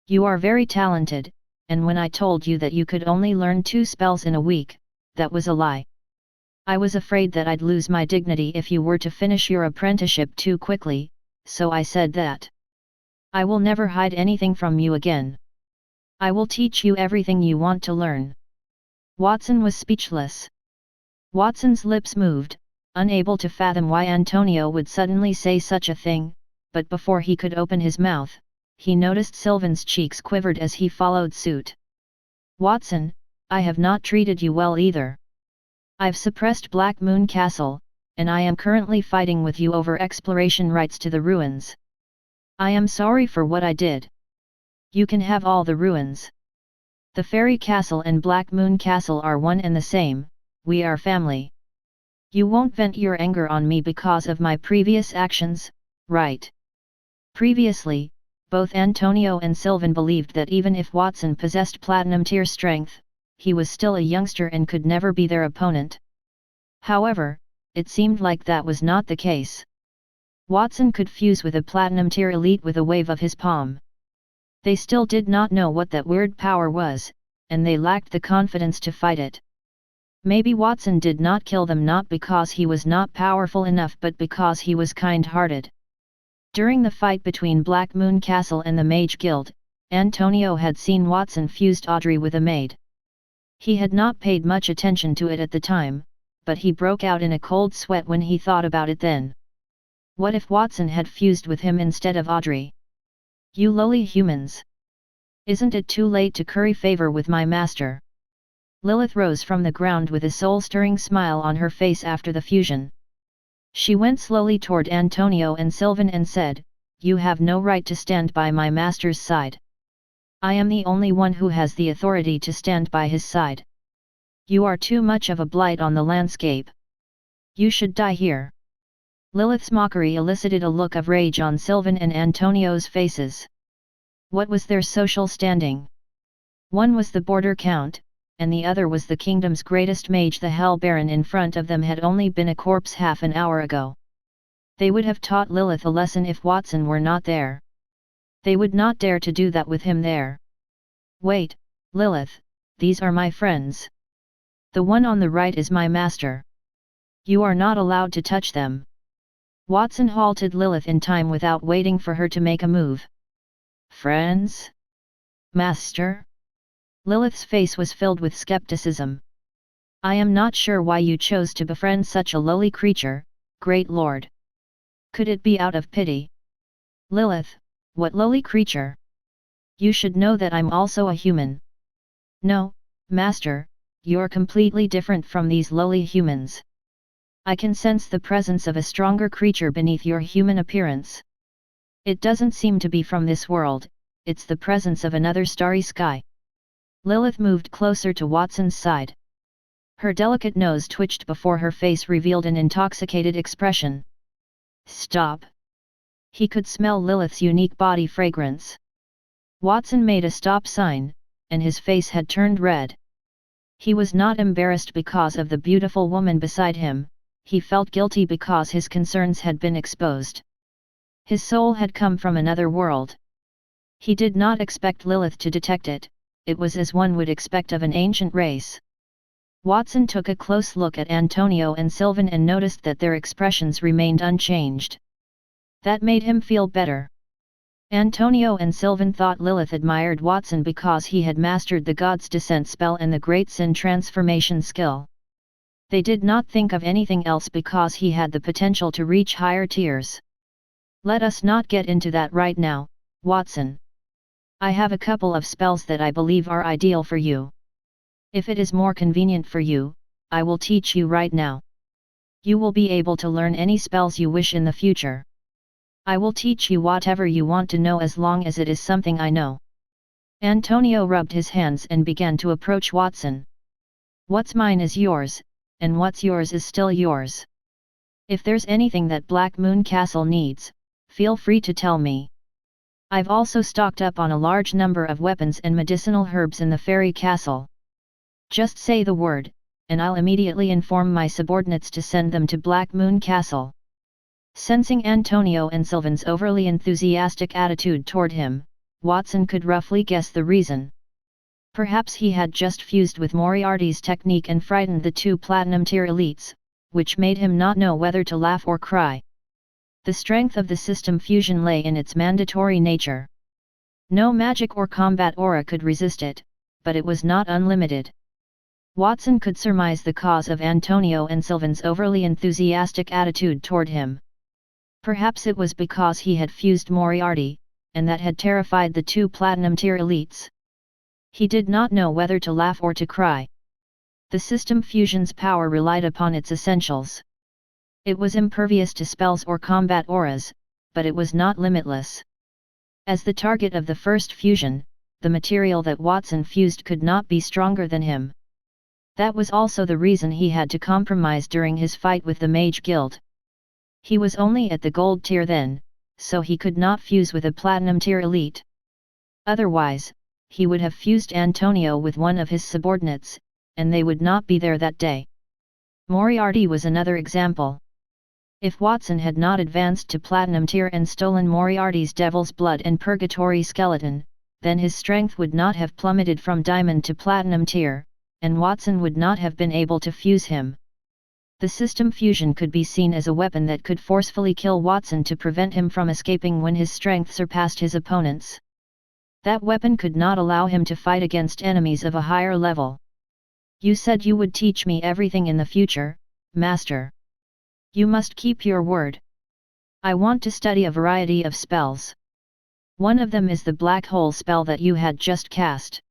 You are very talented, and when I told you that you could only learn 2 spells in a week, that was a lie. I was afraid that I'd lose my dignity if you were to finish your apprenticeship too quickly, so I said that. I will never hide anything from you again. I will teach you everything you want to learn." Watson was speechless. Watson's lips moved, unable to fathom why Antonio would suddenly say such a thing, but before he could open his mouth, he noticed Sylvan's cheeks quivered as he followed suit. "Watson, I have not treated you well either. I've suppressed Black Moon Castle, and I am currently fighting with you over exploration rights to the ruins. I am sorry for what I did. You can have all the ruins. The Fairy Castle and Black Moon Castle are one and the same, we are family. You won't vent your anger on me because of my previous actions, right?" Previously, both Antonio and Sylvan believed that even if Watson possessed Platinum tier strength, he was still a youngster and could never be their opponent. However, it seemed like that was not the case. Watson could fuse with a Platinum tier elite with a wave of his palm. They still did not know what that weird power was, and they lacked the confidence to fight it. Maybe Watson did not kill them not because he was not powerful enough but because he was kind-hearted. During the fight between Black Moon Castle and the Mage Guild, Antonio had seen Watson fused Audrey with a maid. He had not paid much attention to it at the time, but he broke out in a cold sweat when he thought about it then. What if Watson had fused with him instead of Audrey? "You lowly humans! Isn't it too late to curry favor with my master?" Lilith rose from the ground with a soul-stirring smile on her face after the fusion. She went slowly toward Antonio and Sylvan and said, "You have no right to stand by my master's side. I am the only one who has the authority to stand by his side. You are too much of a blight on the landscape. You should die here." Lilith's mockery elicited a look of rage on Sylvan and Antonio's faces. What was their social standing? One was the border count, and the other was the kingdom's greatest mage. The Hell Baron in front of them had only been a corpse half an hour ago. They would have taught Lilith a lesson if Watson were not there. They would not dare to do that with him there. "Wait, Lilith, these are my friends. The one on the right is my master. You are not allowed to touch them." Watson halted Lilith in time without waiting for her to make a move. "Friends? Master?" Lilith's face was filled with skepticism. "I am not sure why you chose to befriend such a lowly creature, great lord. Could it be out of pity?" "Lilith, what lowly creature? You should know that I'm also a human." "No, master, you're completely different from these lowly humans. I can sense the presence of a stronger creature beneath your human appearance." It doesn't seem to be from this world, it's the presence of another starry sky. Lilith moved closer to Watson's side. Her delicate nose twitched before her face revealed an intoxicated expression. Stop! He could smell Lilith's unique body fragrance. Watson made a stop sign, and his face had turned red. He was not embarrassed because of the beautiful woman beside him, he felt guilty because his concerns had been exposed. His soul had come from another world. He did not expect Lilith to detect it, it was as one would expect of an ancient race. Watson took a close look at Antonio and Sylvan and noticed that their expressions remained unchanged. That made him feel better. Antonio and Sylvan thought Lilith admired Watson because he had mastered the God's Descent spell and the Great Sin transformation skill. They did not think of anything else because he had the potential to reach higher tiers. Let us not get into that right now, Watson. I have a couple of spells that I believe are ideal for you. If it is more convenient for you, I will teach you right now. You will be able to learn any spells you wish in the future. I will teach you whatever you want to know as long as it is something I know. Antonio rubbed his hands and began to approach Watson. What's mine is yours, and what's yours is still yours. If there's anything that Black Moon Castle needs, feel free to tell me. I've also stocked up on a large number of weapons and medicinal herbs in the fairy castle. Just say the word, and I'll immediately inform my subordinates to send them to Black Moon Castle. Sensing Antonio and Sylvan's overly enthusiastic attitude toward him, Watson could roughly guess the reason. Perhaps he had just fused with Moriarty's technique and frightened the two platinum tier elites, which made him not know whether to laugh or cry. The strength of the system fusion lay in its mandatory nature. No magic or combat aura could resist it, but it was not unlimited. Watson could surmise the cause of Antonio and Sylvan's overly enthusiastic attitude toward him. Perhaps it was because he had fused Moriarty, and that had terrified the two platinum tier elites. He did not know whether to laugh or to cry. The system fusion's power relied upon its essentials. It was impervious to spells or combat auras, but it was not limitless. As the target of the first fusion, the material that Watson fused could not be stronger than him. That was also the reason he had to compromise during his fight with the Mage Guild. He was only at the gold tier then, so he could not fuse with a platinum tier elite. Otherwise, he would have fused Antonio with one of his subordinates, and they would not be there that day. Moriarty was another example. If Watson had not advanced to platinum tier and stolen Moriarty's Devil's Blood and Purgatory Skeleton, then his strength would not have plummeted from diamond to platinum tier, and Watson would not have been able to fuse him. The system fusion could be seen as a weapon that could forcefully kill Watson to prevent him from escaping when his strength surpassed his opponent's. That weapon could not allow him to fight against enemies of a higher level. You said you would teach me everything in the future, Master. You must keep your word. I want to study a variety of spells. One of them is the black hole spell that you had just cast.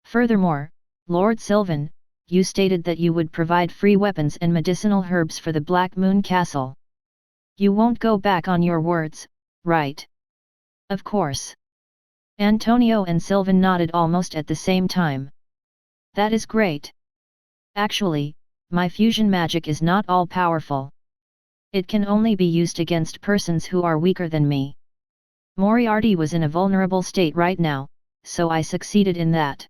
Furthermore, Lord Sylvan, you stated that you would provide free weapons and medicinal herbs for the Black Moon Castle. You won't go back on your words, right? Of course. Antonio and Sylvan nodded almost at the same time. That is great. Actually, my fusion magic is not all-powerful. It can only be used against persons who are weaker than me. Moriarty was in a vulnerable state right now, so I succeeded in that.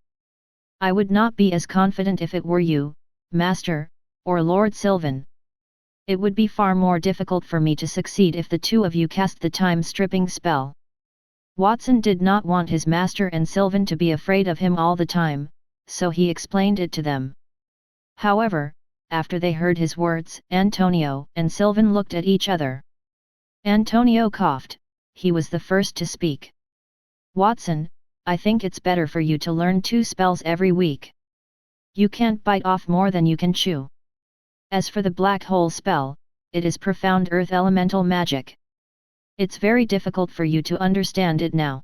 I would not be as confident if it were you, Master, or Lord Sylvan. It would be far more difficult for me to succeed if the two of you cast the time-stripping spell. Watson did not want his master and Sylvan to be afraid of him all the time, so he explained it to them. However, after they heard his words, Antonio and Sylvan looked at each other. Antonio coughed, he was the first to speak. Watson, I think it's better for you to learn 2 spells every week. You can't bite off more than you can chew. As for the black hole spell, it is profound earth elemental magic. It's very difficult for you to understand it now.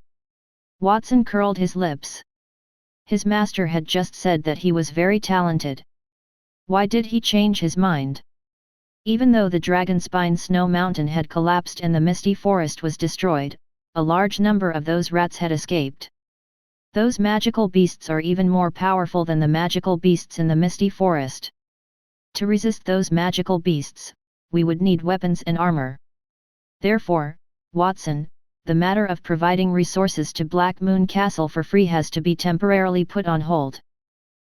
Watson curled his lips. His master had just said that he was very talented. Why did he change his mind? Even though the Dragonspine snow mountain had collapsed and the misty forest was destroyed, a large number of those rats had escaped. Those magical beasts are even more powerful than the magical beasts in the misty forest. To resist those magical beasts, we would need weapons and armor. Therefore, Watson, the matter of providing resources to Black Moon Castle for free has to be temporarily put on hold.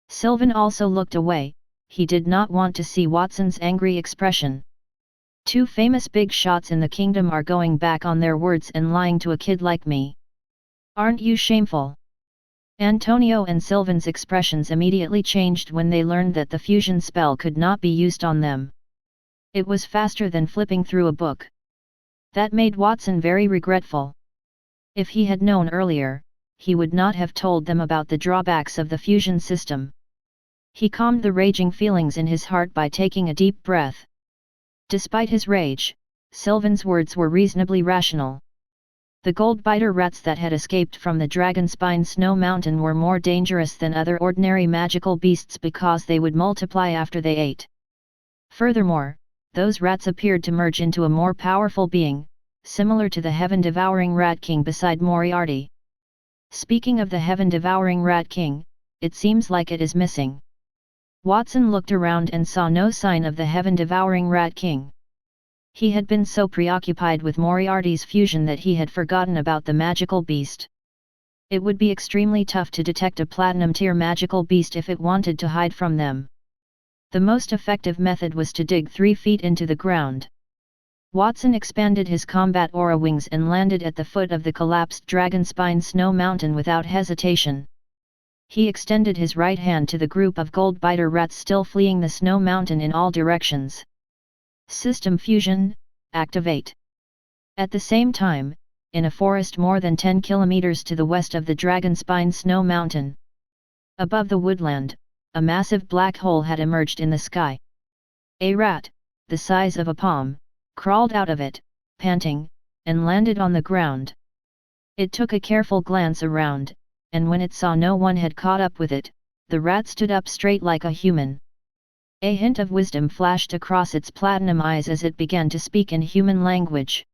Sylvan also looked away. He did not want to see Watson's angry expression. Two famous big shots in the kingdom are going back on their words and lying to a kid like me. Aren't you shameful? Antonio and Sylvan's expressions immediately changed when they learned that the fusion spell could not be used on them. It was faster than flipping through a book. That made Watson very regretful. If he had known earlier, he would not have told them about the drawbacks of the fusion system. He calmed the raging feelings in his heart by taking a deep breath. Despite his rage, Sylvan's words were reasonably rational. The Goldbiter rats that had escaped from the Dragonspine Snow Mountain were more dangerous than other ordinary magical beasts because they would multiply after they ate. Furthermore, those rats appeared to merge into a more powerful being, similar to the heaven-devouring Rat King beside Moriarty. Speaking of the heaven-devouring Rat King, it seems like it is missing. Watson looked around and saw no sign of the heaven-devouring Rat King. He had been so preoccupied with Moriarty's fusion that he had forgotten about the magical beast. It would be extremely tough to detect a platinum-tier magical beast if it wanted to hide from them. The most effective method was to dig 3 feet into the ground. Watson expanded his combat aura wings and landed at the foot of the collapsed Dragonspine Snow Mountain without hesitation. He extended his right hand to the group of Goldbiter rats still fleeing the snow mountain in all directions. System fusion, activate. At the same time, in a forest more than 10 kilometers to the west of the Dragonspine Snow Mountain. Above the woodland, a massive black hole had emerged in the sky. A rat, the size of a palm, crawled out of it, panting, and landed on the ground. It took a careful glance around, and when it saw no one had caught up with it, the rat stood up straight like a human. A hint of wisdom flashed across its platinum eyes as it began to speak in human language.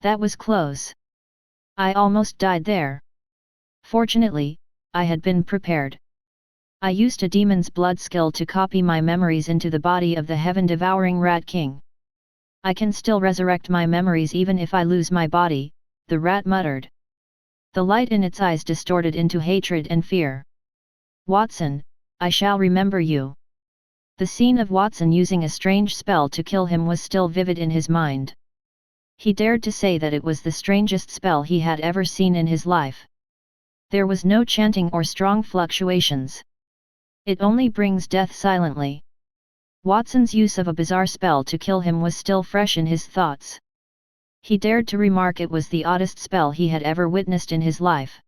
That was close. I almost died there. Fortunately, I had been prepared. I used a demon's blood skill to copy my memories into the body of the heaven-devouring Rat King. I can still resurrect my memories even if I lose my body, the rat muttered. The light in its eyes distorted into hatred and fear. Watson, I shall remember you. The scene of Watson using a strange spell to kill him was still vivid in his mind. He dared to say that it was the strangest spell he had ever seen in his life. There was no chanting or strong fluctuations. It only brings death silently. Watson's use of a bizarre spell to kill him was still fresh in his thoughts. He dared to remark it was the oddest spell he had ever witnessed in his life.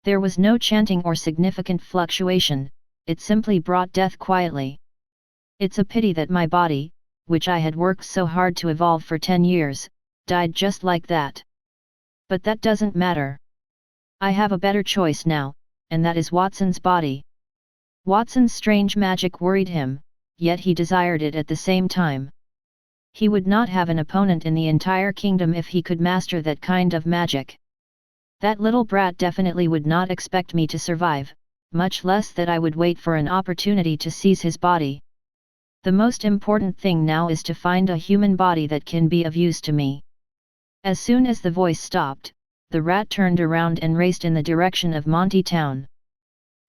There was no chanting or significant fluctuation, it simply brought death quietly. It's a pity that my body, which I had worked so hard to evolve for 10 years, died just like that. But that doesn't matter. I have a better choice now, and that is Watson's body. Watson's strange magic worried him, yet he desired it at the same time. He would not have an opponent in the entire kingdom if he could master that kind of magic. That little brat definitely would not expect me to survive, much less that I would wait for an opportunity to seize his body. The most important thing now is to find a human body that can be of use to me. As soon as the voice stopped, the rat turned around and raced in the direction of Monty Town.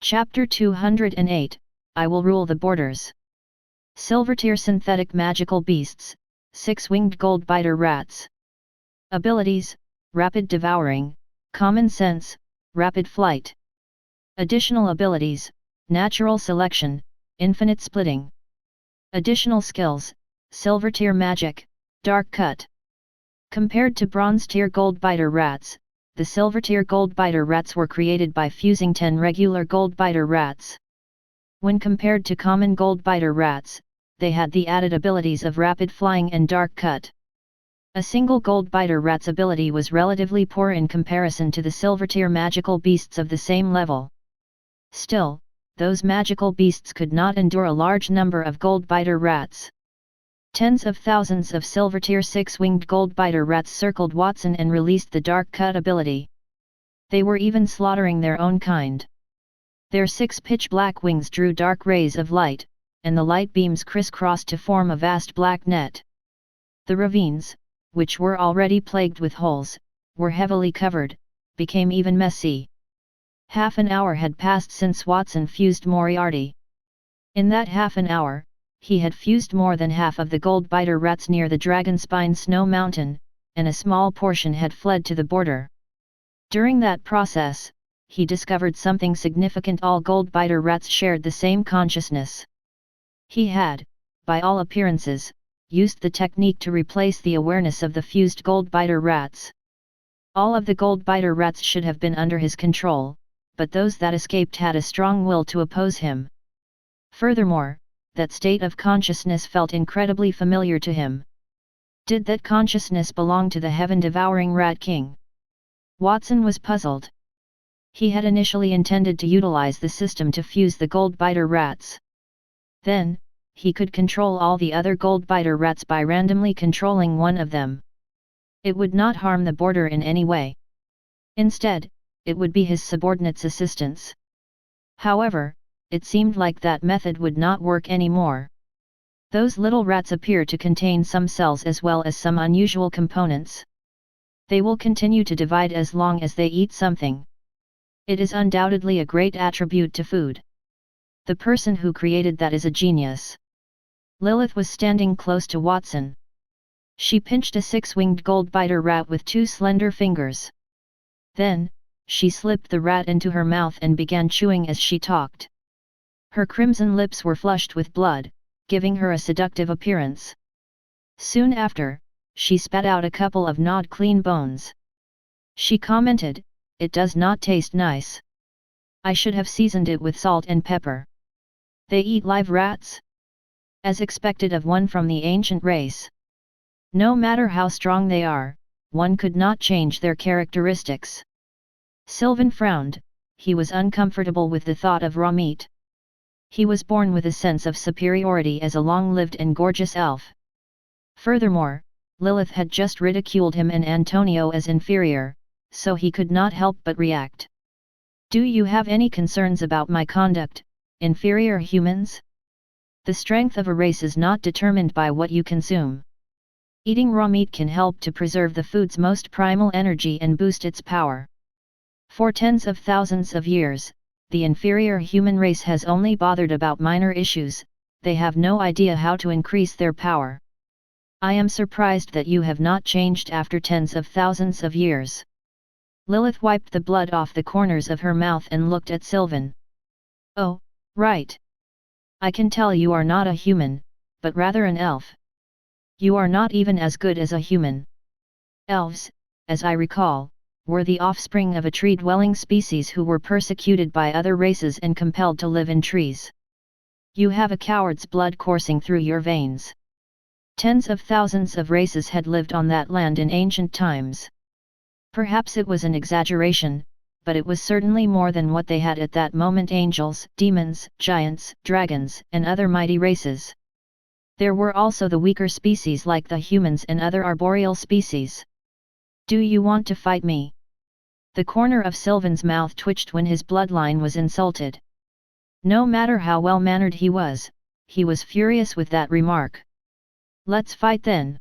Chapter 208, I Will Rule the Borders. Silver-tier synthetic magical beasts, 6-winged Goldbiter rats. Abilities, Rapid Devouring, Common Sense, Rapid Flight. Additional abilities, Natural Selection, Infinite Splitting. Additional skills, Silver-tier Magic, Dark Cut. Compared to Bronze-tier Goldbiter rats, the Silver-tier Goldbiter rats were created by fusing 10 regular Goldbiter rats. When compared to common Goldbiter rats, they had the added abilities of Rapid Flying and Dark Cut. A single Goldbiter rat's ability was relatively poor in comparison to the Silver-tier magical beasts of the same level. Still, those magical beasts could not endure a large number of Goldbiter rats. Tens of thousands of silver tier 6 winged Goldbiter rats circled Watson and released the dark cut ability. They were even slaughtering their own kind. Their 6 pitch-black wings drew dark rays of light, and the light beams crisscrossed to form a vast black net. The ravines, which were already plagued with holes, were heavily covered, became even messy. Half an hour had passed since Watson fused Moriarty. In that half an hour, he had fused more than half of the Goldbiter rats near the Dragonspine snow mountain, and a small portion had fled to the border. During that process, he discovered something significant: all Goldbiter rats shared the same consciousness. He had, by all appearances, used the technique to replace the awareness of the fused Goldbiter rats. All of the Goldbiter rats should have been under his control, but those that escaped had a strong will to oppose him. Furthermore, that state of consciousness felt incredibly familiar to him. Did that consciousness belong to the heaven-devouring Rat King? Watson was puzzled. He had initially intended to utilize the system to fuse the Goldbiter rats. Then, he could control all the other Goldbiter rats by randomly controlling one of them. It would not harm the border in any way. Instead, it would be his subordinates' assistants. However, it seemed like that method would not work anymore. Those little rats appear to contain some cells as well as some unusual components. They will continue to divide as long as they eat something. It is undoubtedly a great attribute to food. The person who created that is a genius. Lilith was standing close to Watson. She pinched a 6-winged Goldbiter rat with 2 slender fingers. Then, she slipped the rat into her mouth and began chewing as she talked. Her crimson lips were flushed with blood, giving her a seductive appearance. Soon after, she spat out a couple of gnawed clean bones. She commented, "It does not taste nice. I should have seasoned it with salt and pepper." They eat live rats? As expected of one from the ancient race. No matter how strong they are, one could not change their characteristics. Sylvan frowned. He was uncomfortable with the thought of raw meat. He was born with a sense of superiority as a long-lived and gorgeous elf. Furthermore, Lilith had just ridiculed him and Antonio as inferior, so he could not help but react. "Do you have any concerns about my conduct, inferior humans? The strength of a race is not determined by what you consume. Eating raw meat can help to preserve the food's most primal energy and boost its power. For tens of thousands of years, the inferior human race has only bothered about minor issues. They have no idea how to increase their power. I am surprised that you have not changed after tens of thousands of years." Lilith wiped the blood off the corners of her mouth and looked at Sylvan. "Oh, right. I can tell you are not a human, but rather an elf. You are not even as good as a human. Elves, as I recall, were the offspring of a tree-dwelling species who were persecuted by other races and compelled to live in trees. You have a coward's blood coursing through your veins." Tens of thousands of races had lived on that land in ancient times. Perhaps it was an exaggeration, but it was certainly more than what they had at that moment: angels, demons, giants, dragons, and other mighty races. There were also the weaker species like the humans and other arboreal species. "Do you want to fight me?" The corner of Sylvan's mouth twitched when his bloodline was insulted. No matter how well-mannered he was furious with that remark. "Let's fight then.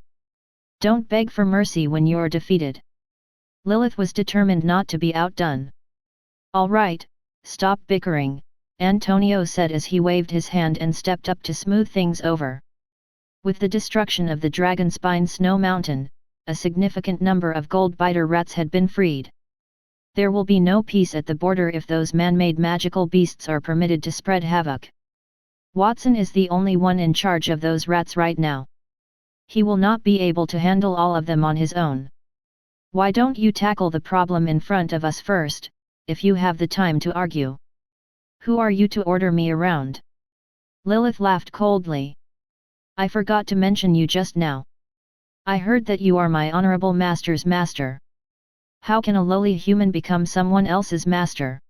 Don't beg for mercy when you're defeated." Lilith was determined not to be outdone. "All right, stop bickering," Antonio said as he waved his hand and stepped up to smooth things over. With the destruction of the Dragonspine snow mountain, a significant number of Goldbiter rats had been freed. There will be no peace at the border if those man-made magical beasts are permitted to spread havoc. Watson is the only one in charge of those rats right now. He will not be able to handle all of them on his own. Why don't you tackle the problem in front of us first, if you have the time to argue? Who are you to order me around? Lilith laughed coldly. I forgot to mention you just now. I heard that you are my honorable master's master. How can a lowly human become someone else's master?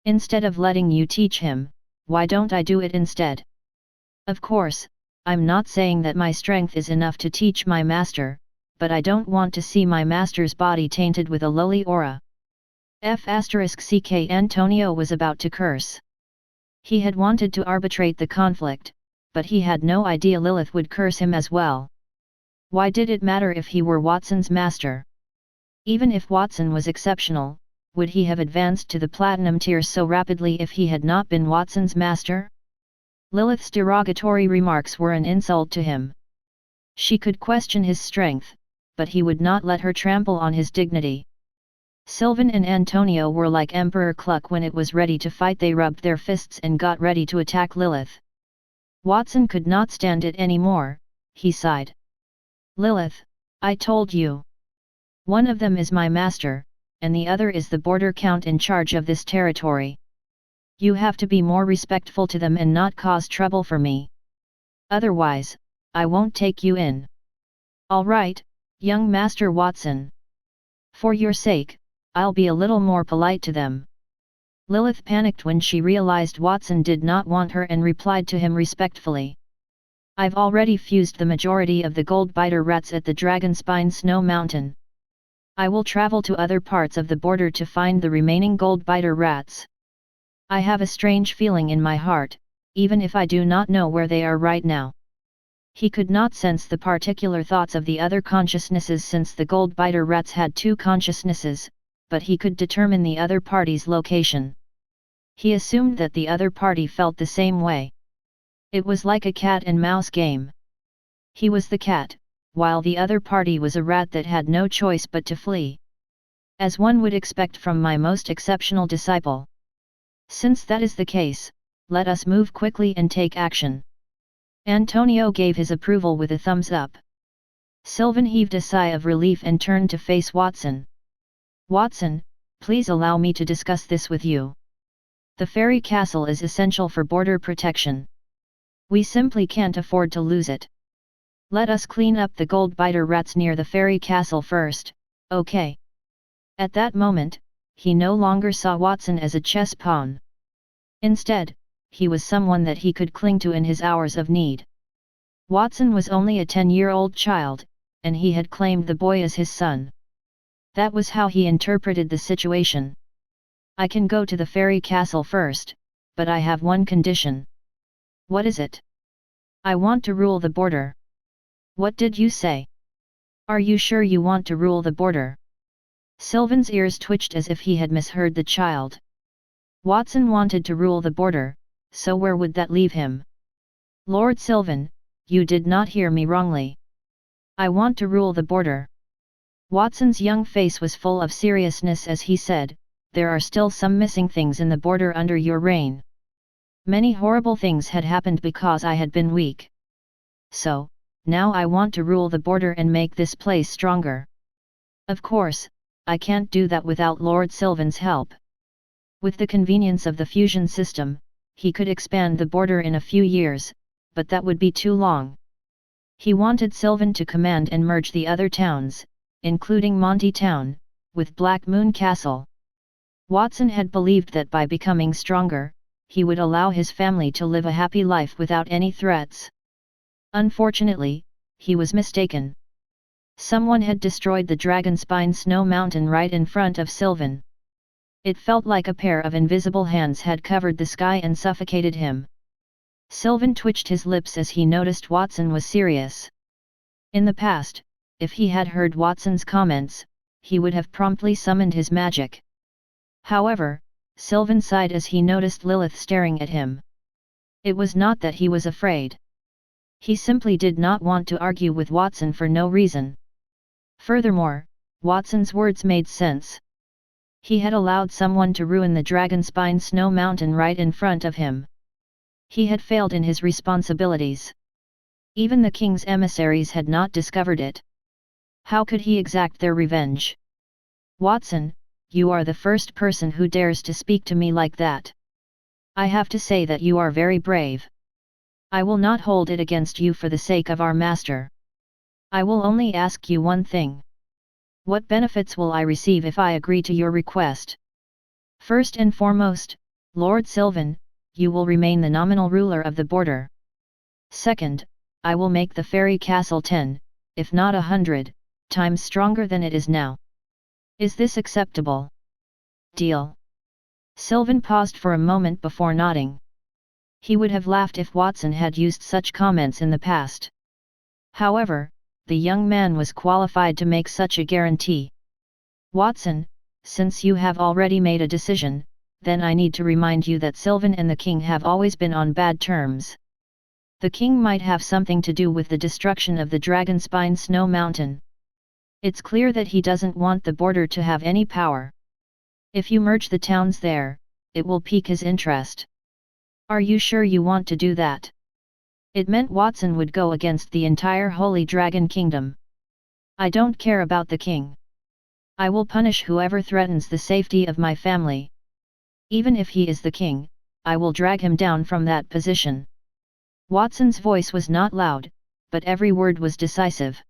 Instead of letting you teach him, why don't I do it instead? Of course, I'm not saying that my strength is enough to teach my master, but I don't want to see my master's body tainted with a lowly aura. F.A.T.C.A.T.S. Antonio was about to curse. He had wanted to arbitrate the conflict, but he had no idea Lilith would curse him as well. Why did it matter if he were Watson's master? Even if Watson was exceptional, would he have advanced to the platinum tier so rapidly if he had not been Watson's master? Lilith's derogatory remarks were an insult to him. She could question his strength, but he would not let her trample on his dignity. Sylvan and Antonio were like Emperor Cluck when it was ready to fight. They rubbed their fists and got ready to attack Lilith. Watson could not stand it anymore, he sighed. Lilith, I told you. One of them is my master, and the other is the border count in charge of this territory. You have to be more respectful to them and not cause trouble for me. Otherwise, I won't take you in. All right, young Master Watson. For your sake, I'll be a little more polite to them. Lilith panicked when she realized Watson did not want her and replied to him respectfully. I've already fused the majority of the Goldbiter rats at the Dragonspine Snow Mountain. I will travel to other parts of the border to find the remaining Goldbiter rats. I have a strange feeling in my heart, even if I do not know where they are right now. He could not sense the particular thoughts of the other consciousnesses since the Goldbiter rats had two consciousnesses, but he could determine the other party's location. He assumed that the other party felt the same way. It was like a cat and mouse game. He was the cat, while the other party was a rat that had no choice but to flee. As one would expect from my most exceptional disciple. Since that is the case, let us move quickly and take action. Antonio gave his approval with a thumbs up. Sylvan heaved a sigh of relief and turned to face Watson. Watson, please allow me to discuss this with you. The fairy castle is essential for border protection. We simply can't afford to lose it. Let us clean up the Goldbiter rats near the fairy castle first, okay? At that moment, he no longer saw Watson as a chess pawn. Instead, he was someone that he could cling to in his hours of need. Watson was only a 10-year-old child, and he had claimed the boy as his son. That was how he interpreted the situation. I can go to the fairy castle first, but I have one condition. What is it? I want to rule the border. What did you say? Are you sure you want to rule the border? Sylvan's ears twitched as if he had misheard the child. Watson wanted to rule the border, so where would that leave him? Lord Sylvan, you did not hear me wrongly. I want to rule the border. Watson's young face was full of seriousness as he said, there are still some missing things in the border under your reign. Many horrible things had happened because I had been weak. So, now I want to rule the border and make this place stronger. Of course, I can't do that without Lord Sylvan's help. With the convenience of the fusion system, he could expand the border in a few years, but that would be too long. He wanted Sylvan to command and merge the other towns, including Monty Town, with Black Moon Castle. Watson had believed that by becoming stronger, he would allow his family to live a happy life without any threats. Unfortunately, he was mistaken. Someone had destroyed the Dragonspine Snow Mountain right in front of Sylvan. It felt like a pair of invisible hands had covered the sky and suffocated him. Sylvan twitched his lips as he noticed Watson was serious. In the past, if he had heard Watson's comments, he would have promptly summoned his magic. However, Sylvan sighed as he noticed Lilith staring at him. It was not that he was afraid. He simply did not want to argue with Watson for no reason. Furthermore, Watson's words made sense. He had allowed someone to ruin the Dragonspine Snow Mountain right in front of him. He had failed in his responsibilities. Even the king's emissaries had not discovered it. How could he exact their revenge? Watson, you are the first person who dares to speak to me like that. I have to say that you are very brave. I will not hold it against you for the sake of our master. I will only ask you one thing. What benefits will I receive if I agree to your request? First and foremost, Lord Sylvan, you will remain the nominal ruler of the border. Second, I will make the fairy castle 10, if not 100, times stronger than it is now. Is this acceptable? Deal. Sylvan paused for a moment before nodding. He would have laughed if Watson had used such comments in the past. However, the young man was qualified to make such a guarantee. Watson, since you have already made a decision, then I need to remind you that Sylvan and the king have always been on bad terms. The king might have something to do with the destruction of the Dragonspine Snow Mountain. It's clear that he doesn't want the border to have any power. If you merge the towns there, it will pique his interest. Are you sure you want to do that? It meant Watson would go against the entire Holy Dragon Kingdom. I don't care about the king. I will punish whoever threatens the safety of my family. Even if he is the king, I will drag him down from that position. Watson's voice was not loud, but every word was decisive.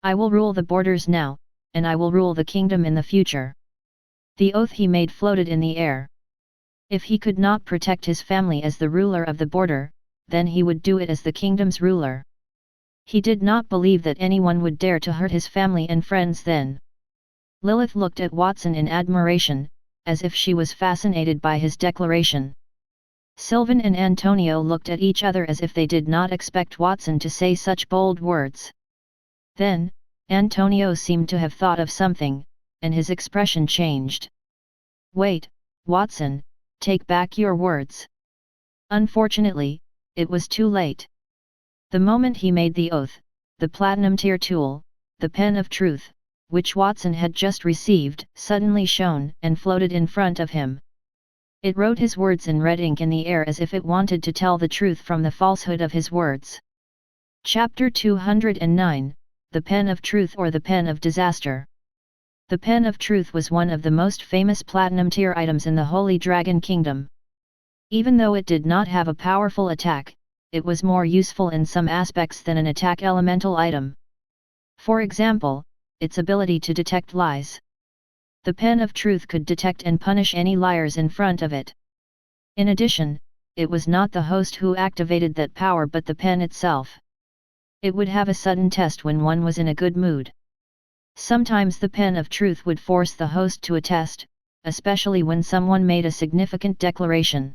I will rule the borders now, and I will rule the kingdom in the future. The oath he made floated in the air. If he could not protect his family as the ruler of the border, then he would do it as the kingdom's ruler. He did not believe that anyone would dare to hurt his family and friends then. Lilith looked at Watson in admiration, as if she was fascinated by his declaration. Sylvan and Antonio looked at each other as if they did not expect Watson to say such bold words. Then, Antonio seemed to have thought of something, and his expression changed. Wait, Watson, take back your words. Unfortunately, it was too late. The moment he made the oath, the platinum tier tool, the pen of truth, which Watson had just received, suddenly shone and floated in front of him. It wrote his words in red ink in the air as if it wanted to tell the truth from the falsehood of his words. Chapter 209, The Pen of Truth or the Pen of Disaster. The Pen of Truth was one of the most famous platinum tier items in the Holy Dragon Kingdom. Even though it did not have a powerful attack, it was more useful in some aspects than an attack elemental item. For example, its ability to detect lies. The Pen of Truth could detect and punish any liars in front of it. In addition, it was not the host who activated that power but the pen itself. It would have a sudden test when one was in a good mood. Sometimes the Pen of Truth would force the host to a test, especially when someone made a significant declaration.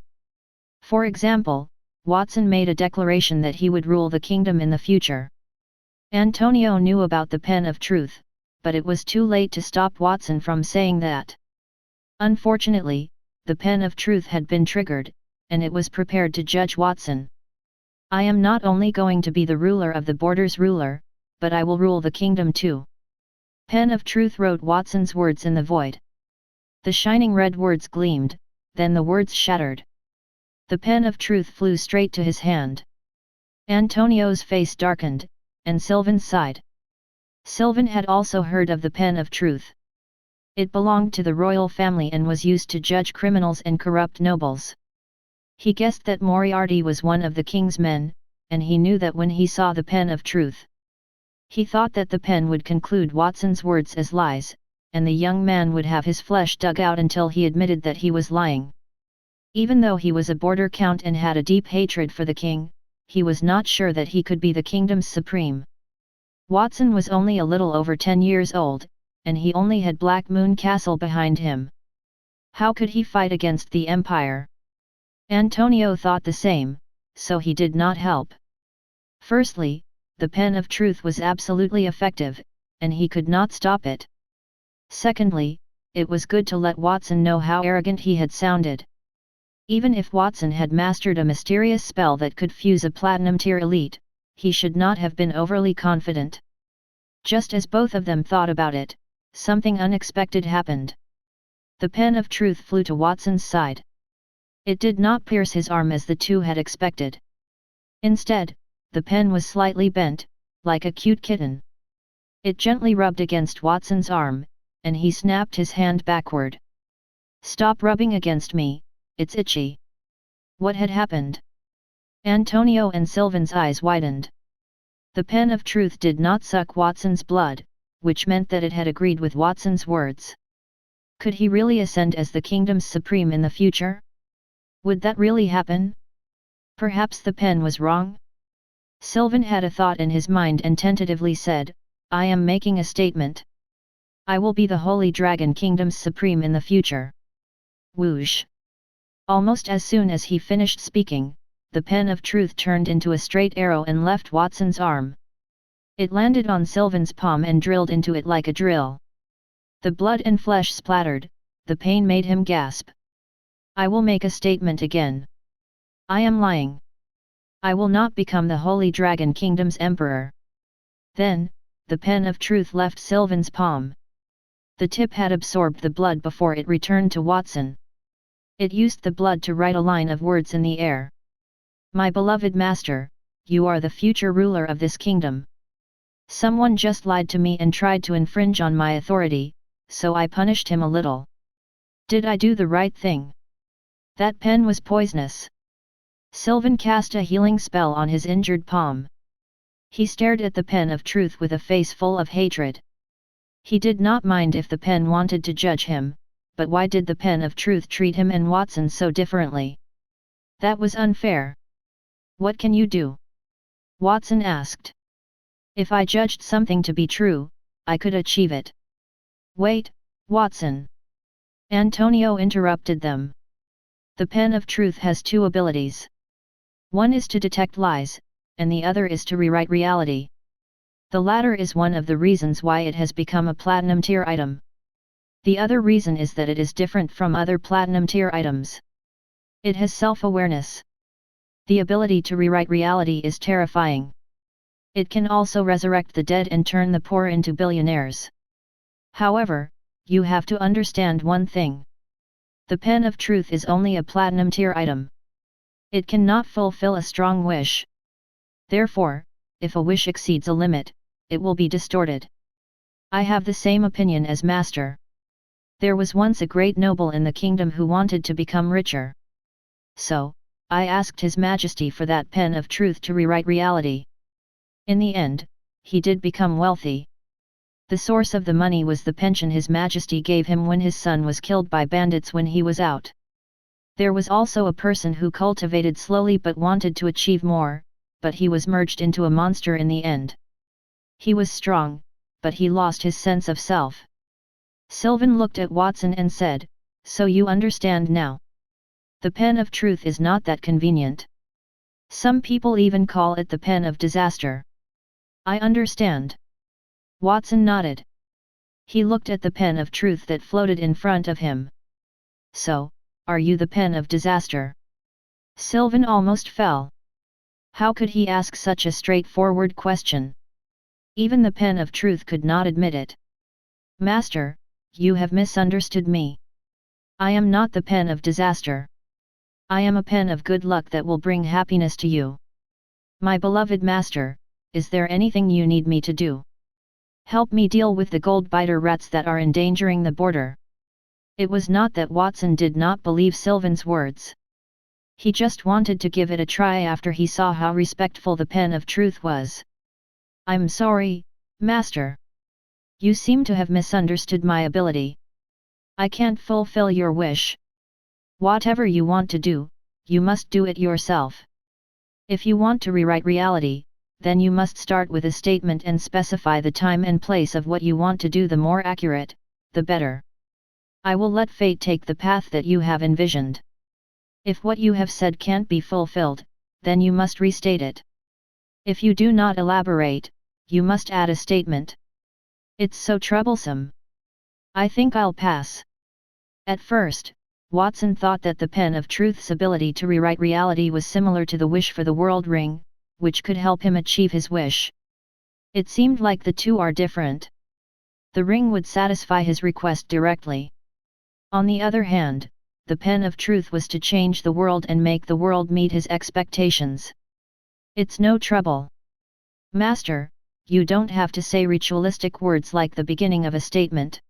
For example, Watson made a declaration that he would rule the kingdom in the future. Antonio knew about the Pen of Truth, but it was too late to stop Watson from saying that. Unfortunately, the Pen of Truth had been triggered, and it was prepared to judge Watson. I am not only going to be the ruler of the border's ruler, but I will rule the kingdom too. Pen of Truth wrote Watson's words in the void. The shining red words gleamed, then the words shattered. The Pen of Truth flew straight to his hand. Antonio's face darkened, and Sylvan sighed. Sylvan had also heard of the Pen of Truth. It belonged to the royal family and was used to judge criminals and corrupt nobles. He guessed that Moriarty was one of the king's men, and he knew that when he saw the Pen of Truth. He thought that the pen would conclude Watson's words as lies, and the young man would have his flesh dug out until he admitted that he was lying. Even though he was a border count and had a deep hatred for the king, he was not sure that he could be the kingdom's supreme. Watson was only a little over 10 years old, and he only had Black Moon Castle behind him. How could he fight against the Empire? Antonio thought the same, so he did not help. Firstly, the Pen of Truth was absolutely effective, and he could not stop it. Secondly, it was good to let Watson know how arrogant he had sounded. Even if Watson had mastered a mysterious spell that could fuse a platinum tier elite, he should not have been overly confident. Just as both of them thought about it, something unexpected happened. The Pen of Truth flew to Watson's side. It did not pierce his arm as the two had expected. Instead, the pen was slightly bent, like a cute kitten. It gently rubbed against Watson's arm, and he snapped his hand backward. Stop rubbing against me, it's itchy. What had happened? Antonio and Sylvan's eyes widened. The Pen of Truth did not suck Watson's blood, which meant that it had agreed with Watson's words. Could he really ascend as the kingdom's supreme in the future? Would that really happen? Perhaps the pen was wrong? Sylvan had a thought in his mind and tentatively said, I am making a statement. I will be the Holy Dragon Kingdom's supreme in the future. Whoosh! Almost as soon as he finished speaking, the pen of truth turned into a straight arrow and left Watson's arm. It landed on Sylvan's palm and drilled into it like a drill. The blood and flesh splattered, the pain made him gasp. I will make a statement again. I am lying. I will not become the Holy Dragon Kingdom's emperor. Then, the pen of truth left Sylvan's palm. The tip had absorbed the blood before it returned to Watson. It used the blood to write a line of words in the air. My beloved master, you are the future ruler of this kingdom. Someone just lied to me and tried to infringe on my authority, so I punished him a little. Did I do the right thing? That pen was poisonous. Sylvan cast a healing spell on his injured palm. He stared at the pen of truth with a face full of hatred. He did not mind if the pen wanted to judge him, but why did the pen of truth treat him and Watson so differently? That was unfair. What can you do? Watson asked. If I judged something to be true, I could achieve it. Wait, Watson. Antonio interrupted them. The pen of truth has two abilities. One is to detect lies, and the other is to rewrite reality. The latter is one of the reasons why it has become a platinum tier item. The other reason is that it is different from other platinum tier items. It has self-awareness. The ability to rewrite reality is terrifying. It can also resurrect the dead and turn the poor into billionaires. However, you have to understand one thing. The pen of truth is only a platinum tier item. It cannot fulfill a strong wish. Therefore, if a wish exceeds a limit, it will be distorted. I have the same opinion as Master. There was once a great noble in the kingdom who wanted to become richer. So, I asked His Majesty for that pen of truth to rewrite reality. In the end, he did become wealthy. The source of the money was the pension His Majesty gave him when his son was killed by bandits when he was out. There was also a person who cultivated slowly but wanted to achieve more, but he was merged into a monster in the end. He was strong, but he lost his sense of self. Sylvan looked at Watson and said, "So you understand now. The pen of truth is not that convenient. Some people even call it the pen of disaster." "I understand." Watson nodded. He looked at the pen of truth that floated in front of him. "So, are you the pen of disaster?" Sylvan almost fell. How could he ask such a straightforward question? Even the pen of truth could not admit it. "Master, you have misunderstood me. I am not the pen of disaster. I am a pen of good luck that will bring happiness to you. My beloved master, is there anything you need me to do? Help me deal with the Goldbiter rats that are endangering the border." It was not that Watson did not believe Sylvan's words. He just wanted to give it a try after he saw how respectful the pen of truth was. "I'm sorry, Master. You seem to have misunderstood my ability. I can't fulfill your wish. Whatever you want to do, you must do it yourself. If you want to rewrite reality, then you must start with a statement and specify the time and place of what you want to do. The more accurate, the better. I will let fate take the path that you have envisioned. If what you have said can't be fulfilled, then you must restate it. If you do not elaborate, you must add a statement. It's so troublesome. I think I'll pass." At first, Watson thought that the pen of truth's ability to rewrite reality was similar to the wish for the world ring, which could help him achieve his wish. It seemed like the two are different. The ring would satisfy his request directly. On the other hand, the pen of truth was to change the world and make the world meet his expectations. "It's no trouble. Master, you don't have to say ritualistic words like the beginning of a statement.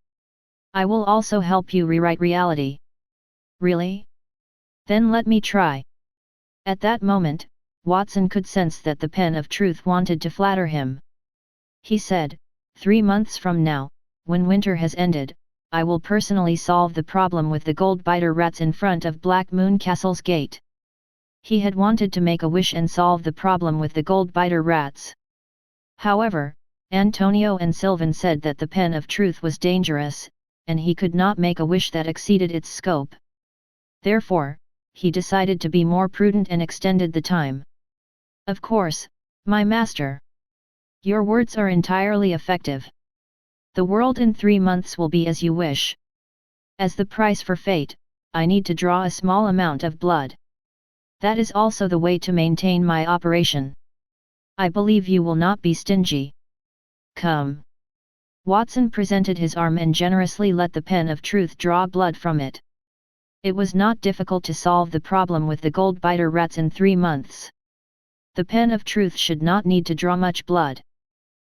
I will also help you rewrite reality." "Really? Then let me try." At that moment, Watson could sense that the pen of truth wanted to flatter him. He said, 3 months from now, when winter has ended, I will personally solve the problem with the Goldbiter rats in front of Black Moon Castle's gate. He had wanted to make a wish and solve the problem with the Goldbiter rats. However, Antonio and Sylvan said that the pen of truth was dangerous, and he could not make a wish that exceeded its scope. Therefore, he decided to be more prudent and extended the time. Of course, my master. Your words are entirely effective. The world in 3 months will be as you wish. As the price for fate, I need to draw a small amount of blood. That is also the way to maintain my operation. I believe you will not be stingy. Come. Watson presented his arm and generously let the pen of truth draw blood from it. It was not difficult to solve the problem with the Goldbiter rats in 3 months. The pen of truth should not need to draw much blood.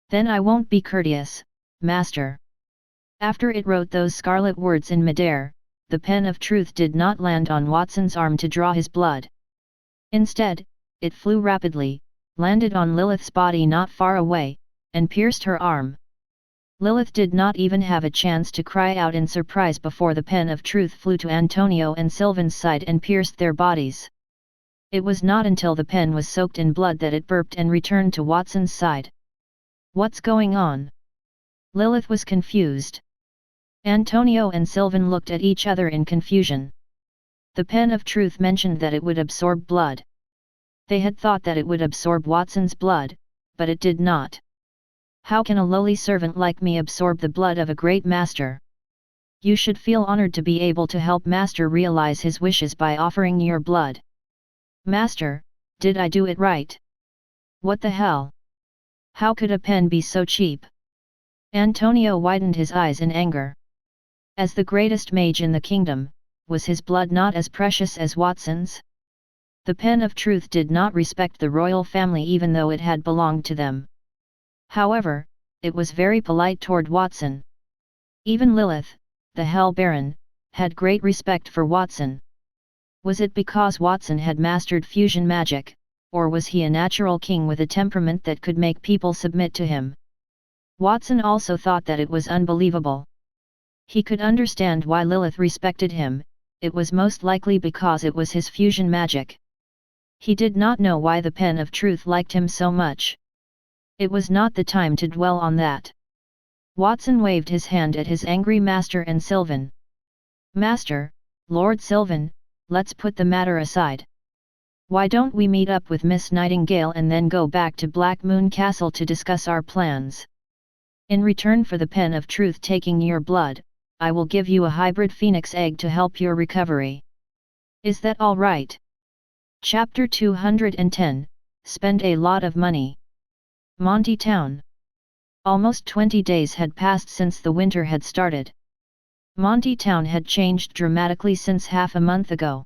Then I won't be courteous, master. After it wrote those scarlet words in midair, the pen of truth did not land on Watson's arm to draw his blood. Instead, it flew rapidly, landed on Lilith's body not far away, and pierced her arm. Lilith did not even have a chance to cry out in surprise before the pen of truth flew to Antonio and Sylvan's side and pierced their bodies. It was not until the pen was soaked in blood that it burped and returned to Watson's side. What's going on? Lilith was confused. Antonio and Sylvan looked at each other in confusion. The pen of truth mentioned that it would absorb blood. They had thought that it would absorb Watson's blood, but it did not. How can a lowly servant like me absorb the blood of a great master? You should feel honored to be able to help master realize his wishes by offering your blood. Master, did I do it right? What the hell? How could a pen be so cheap? Antonio widened his eyes in anger. As the greatest mage in the kingdom, was his blood not as precious as Watson's? The pen of truth did not respect the royal family even though it had belonged to them. However, it was very polite toward Watson. Even Lilith, the Hell Baron, had great respect for Watson. Was it because Watson had mastered fusion magic, or was he a natural king with a temperament that could make people submit to him? Watson also thought that it was unbelievable. He could understand why Lilith respected him, it was most likely because it was his fusion magic. He did not know why the pen of truth liked him so much. It was not the time to dwell on that. Watson waved his hand at his angry master and Sylvan. Master, Lord Sylvan, let's put the matter aside. Why don't we meet up with Miss Nightingale and then go back to Black Moon Castle to discuss our plans? In return for the pen of truth taking your blood, I will give you a hybrid phoenix egg to help your recovery. Is that all right? Chapter 210, Spend a lot of money. Monty Town. Almost 20 days had passed since the winter had started. Monty Town had changed dramatically since half a month ago.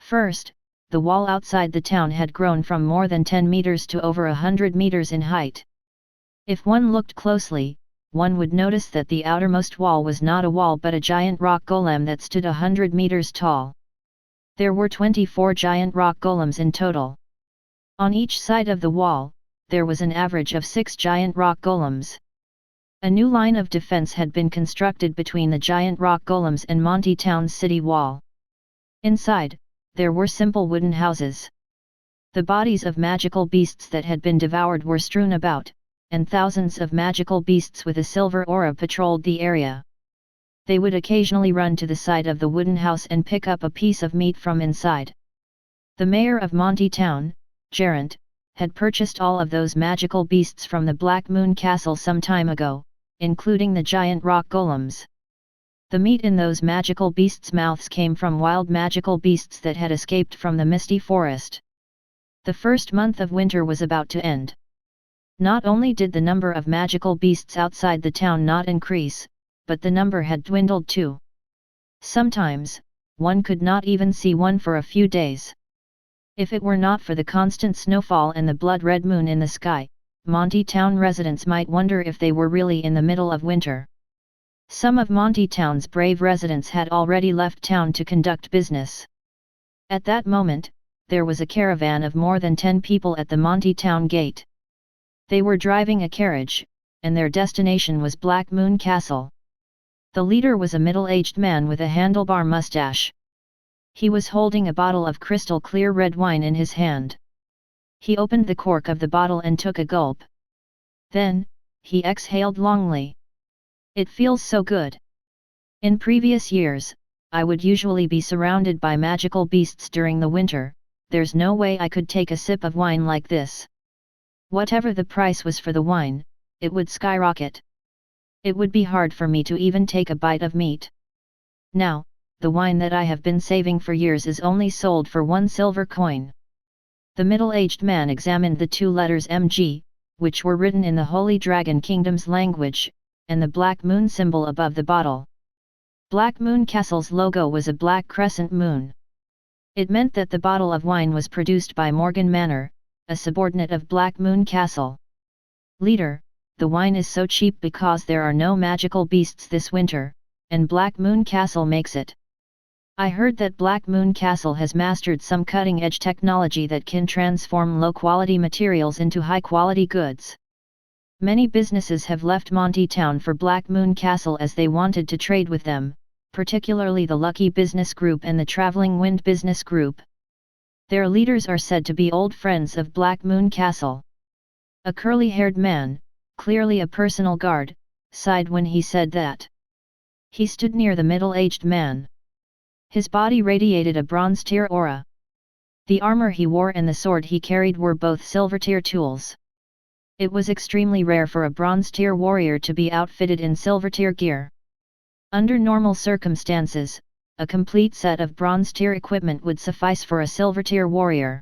First, the wall outside the town had grown from more than 10 meters to over 100 meters in height. If one looked closely, one would notice that the outermost wall was not a wall but a giant rock golem that stood 100 meters tall. There were 24 giant rock golems in total. On each side of the wall, there was an average of 6 giant rock golems. A new line of defense had been constructed between the giant rock golems and Monty Town's city wall. Inside, there were simple wooden houses. The bodies of magical beasts that had been devoured were strewn about, and thousands of magical beasts with a silver aura patrolled the area. They would occasionally run to the side of the wooden house and pick up a piece of meat from inside. The mayor of Monty Town, Gerant, had purchased all of those magical beasts from the Black Moon Castle some time ago, including the giant rock golems. The meat in those magical beasts' mouths came from wild magical beasts that had escaped from the misty forest. The first month of winter was about to end. Not only did the number of magical beasts outside the town not increase, but the number had dwindled too. Sometimes, one could not even see one for a few days. If it were not for the constant snowfall and the blood-red moon in the sky, Monty Town residents might wonder if they were really in the middle of winter. Some of Monty Town's brave residents had already left town to conduct business. At that moment, there was a caravan of more than 10 people at the Monty Town gate. They were driving a carriage, and their destination was Black Moon Castle. The leader was a middle-aged man with a handlebar mustache. He was holding a bottle of crystal clear red wine in his hand. He opened the cork of the bottle and took a gulp. Then, he exhaled longly. It feels so good. In previous years, I would usually be surrounded by magical beasts during the winter. There's no way I could take a sip of wine like this. Whatever the price was for the wine, it would skyrocket. It would be hard for me to even take a bite of meat. Now, the wine that I have been saving for years is only sold for 1 silver coin. The middle-aged man examined the 2 letters MG, which were written in the Holy Dragon Kingdom's language, and the black moon symbol above the bottle. Black Moon Castle's logo was a black crescent moon. It meant that the bottle of wine was produced by Morgan Manor, a subordinate of Black Moon Castle. Leader, the wine is so cheap because there are no magical beasts this winter, and Black Moon Castle makes it. I heard that Black Moon Castle has mastered some cutting-edge technology that can transform low-quality materials into high-quality goods. Many businesses have left Monty Town for Black Moon Castle as they wanted to trade with them, particularly the Lucky Business Group and the Traveling Wind Business Group. Their leaders are said to be old friends of Black Moon Castle. A curly-haired man, clearly a personal guard, sighed when he said that. He stood near the middle-aged man. His body radiated a bronze-tier aura. The armor he wore and the sword he carried were both silver-tier tools. It was extremely rare for a bronze-tier warrior to be outfitted in silver-tier gear. Under normal circumstances, a complete set of bronze-tier equipment would suffice for a silver-tier warrior.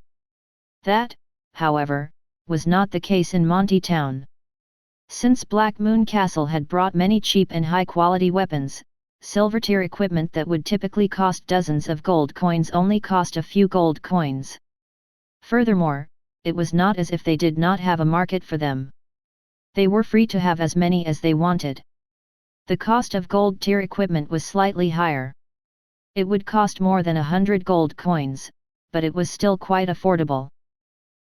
That, however, was not the case in Monty Town. Since Black Moon Castle had brought many cheap and high-quality weapons, silver-tier equipment that would typically cost dozens of gold coins only cost a few gold coins. Furthermore, it was not as if they did not have a market for them. They were free to have as many as they wanted. The cost of gold-tier equipment was slightly higher. It would cost more than 100 gold coins, but it was still quite affordable.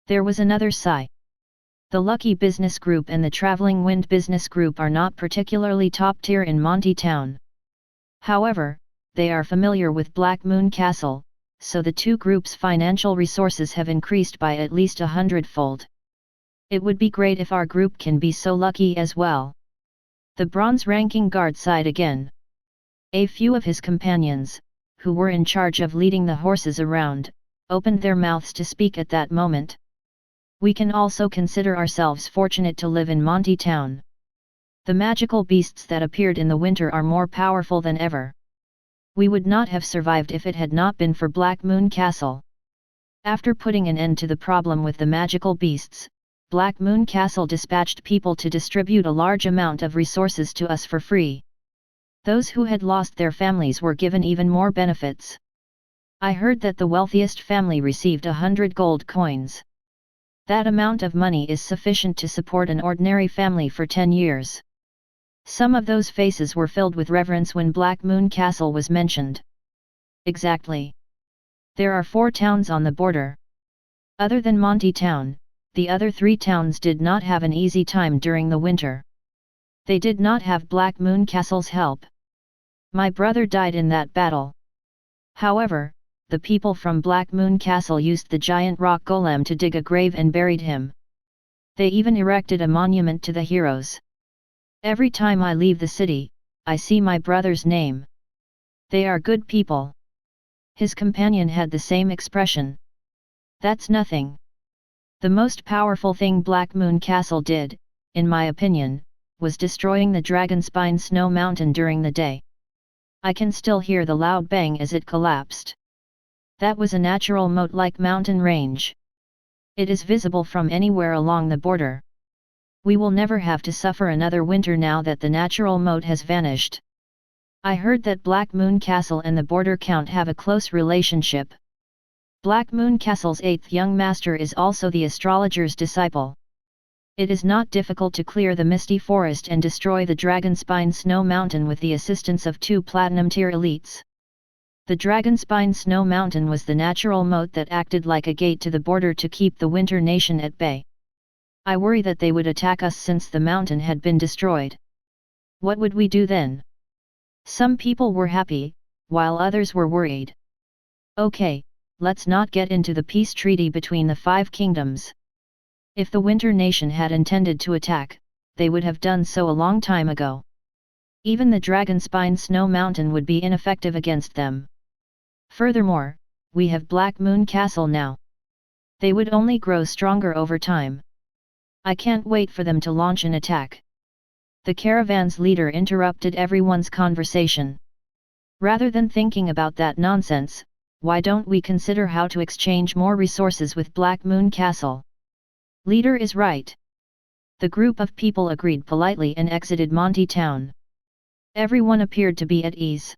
There was another sigh. The Lucky Business Group and the Traveling Wind Business Group are not particularly top-tier in Monty Town. However, they are familiar with Black Moon Castle, so the 2 groups' financial resources have increased by at least 100-fold. It would be great if our group can be so lucky as well. The bronze-ranking guard sighed again. A few of his companions, who were in charge of leading the horses around, opened their mouths to speak at that moment. We can also consider ourselves fortunate to live in Monty Town. The magical beasts that appeared in the winter are more powerful than ever. We would not have survived if it had not been for Black Moon Castle. After putting an end to the problem with the magical beasts, Black Moon Castle dispatched people to distribute a large amount of resources to us for free. Those who had lost their families were given even more benefits. I heard that the wealthiest family received 100 gold coins. That amount of money is sufficient to support an ordinary family for 10 years. Some of those faces were filled with reverence when Black Moon Castle was mentioned. Exactly. There are 4 towns on the border. Other than Monty Town, the other 3 towns did not have an easy time during the winter. They did not have Black Moon Castle's help. My brother died in that battle. However, the people from Black Moon Castle used the giant rock golem to dig a grave and buried him. They even erected a monument to the heroes. Every time I leave the city, I see my brother's name. They are good people. His companion had the same expression. That's nothing. The most powerful thing Black Moon Castle did, in my opinion, was destroying the Dragonspine snow mountain during the day. I can still hear the loud bang as it collapsed. That was a natural moat-like mountain range. It is visible from anywhere along the border. We will never have to suffer another winter now that the natural moat has vanished. I heard that Black Moon Castle and the Border Count have a close relationship. Black Moon Castle's 8th young master is also the astrologer's disciple. It is not difficult to clear the misty forest and destroy the Dragonspine Snow Mountain with the assistance of 2 platinum-tier elites. The Dragonspine Snow Mountain was the natural moat that acted like a gate to the border to keep the Winter Nation at bay. I worry that they would attack us since the mountain had been destroyed. What would we do then? Some people were happy, while others were worried. Okay, let's not get into the peace treaty between the 5 kingdoms. If the Winter Nation had intended to attack, they would have done so a long time ago. Even the Dragonspine Snow Mountain would be ineffective against them. Furthermore, we have Black Moon Castle now. They would only grow stronger over time. I can't wait for them to launch an attack. The caravan's leader interrupted everyone's conversation. Rather than thinking about that nonsense, why don't we consider how to exchange more resources with Black Moon Castle? Leader is right. The group of people agreed politely and exited Monty Town. Everyone appeared to be at ease.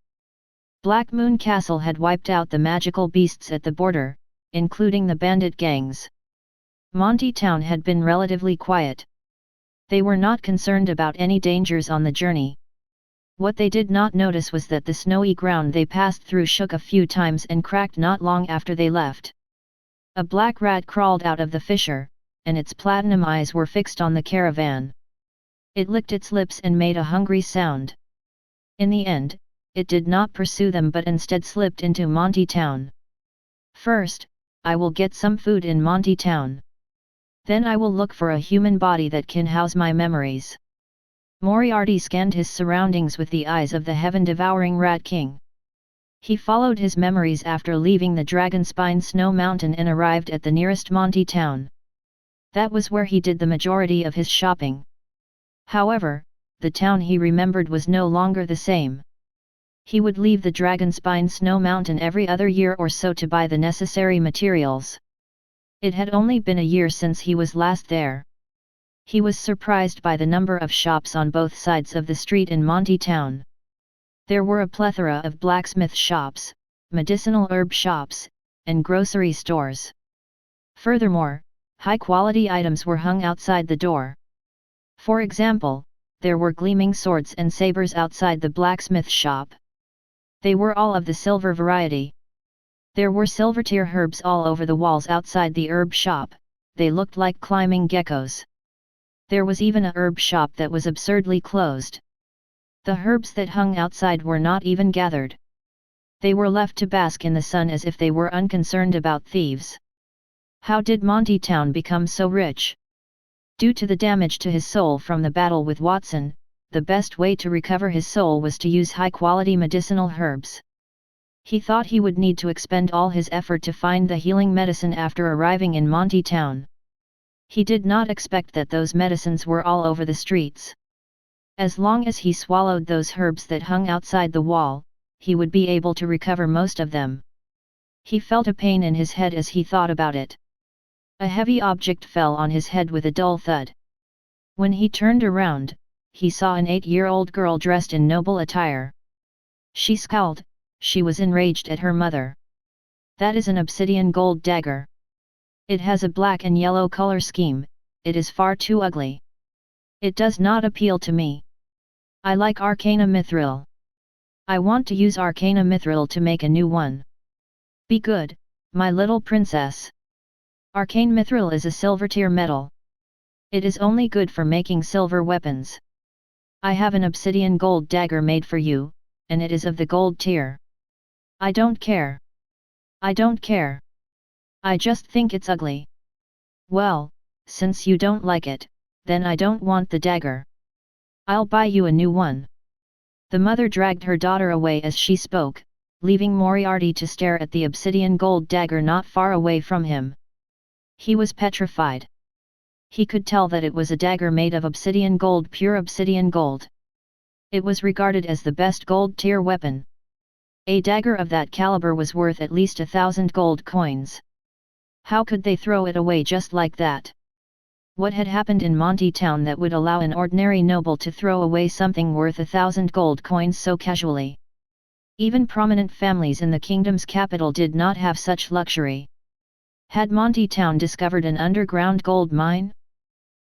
Black Moon Castle had wiped out the magical beasts at the border, including the bandit gangs. Monty Town had been relatively quiet. They were not concerned about any dangers on the journey. What they did not notice was that the snowy ground they passed through shook a few times and cracked not long after they left. A black rat crawled out of the fissure, and its platinum eyes were fixed on the caravan. It licked its lips and made a hungry sound. In the end, it did not pursue them but instead slipped into Monty Town. First, I will get some food in Monty Town. Then I will look for a human body that can house my memories. Moriarty scanned his surroundings with the eyes of the heaven-devouring Rat King. He followed his memories after leaving the Dragonspine Snow Mountain and arrived at the nearest Monty Town. That was where he did the majority of his shopping. However, the town he remembered was no longer the same. He would leave the Dragonspine Snow Mountain every other year or so to buy the necessary materials. It had only been a year since he was last there. He was surprised by the number of shops on both sides of the street in Monty Town. There were a plethora of blacksmith shops, medicinal herb shops, and grocery stores. Furthermore, high-quality items were hung outside the door. For example, there were gleaming swords and sabers outside the blacksmith shop. They were all of the silver variety. There were silver-tier herbs all over the walls outside the herb shop. They looked like climbing geckos. There was even a herb shop that was absurdly closed. The herbs that hung outside were not even gathered. They were left to bask in the sun as if they were unconcerned about thieves. How did Monty Town become so rich? Due to the damage to his soul from the battle with Watson, the best way to recover his soul was to use high-quality medicinal herbs. He thought he would need to expend all his effort to find the healing medicine after arriving in Monty Town. He did not expect that those medicines were all over the streets. As long as he swallowed those herbs that hung outside the wall, he would be able to recover most of them. He felt a pain in his head as he thought about it. A heavy object fell on his head with a dull thud. When he turned around, he saw an 8-year-old girl dressed in noble attire. She scowled. She was enraged at her mother. That is an obsidian gold dagger. It has a black and yellow color scheme. It is far too ugly. It does not appeal to me. I like Arcana Mithril. I want to use Arcana Mithril to make a new one. Be good, my little princess. Arcane Mithril is a silver-tier metal. It is only good for making silver weapons. I have an obsidian gold dagger made for you, and it is of the gold tier. I don't care. I don't care. I just think it's ugly. Well, since you don't like it, then I don't want the dagger. I'll buy you a new one. The mother dragged her daughter away as she spoke, leaving Moriarty to stare at the obsidian gold dagger not far away from him. He was petrified. He could tell that it was a dagger made of obsidian gold, pure obsidian gold. It was regarded as the best gold tier weapon. A dagger of that caliber was worth at least 1,000 gold coins. How could they throw it away just like that? What had happened in Monty Town that would allow an ordinary noble to throw away something worth 1,000 gold coins so casually? Even prominent families in the kingdom's capital did not have such luxury. Had Monty Town discovered an underground gold mine?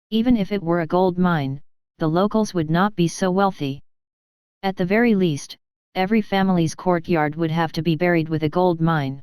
Even if it were a gold mine, the locals would not be so wealthy. At the very least, every family's courtyard would have to be buried with a gold mine.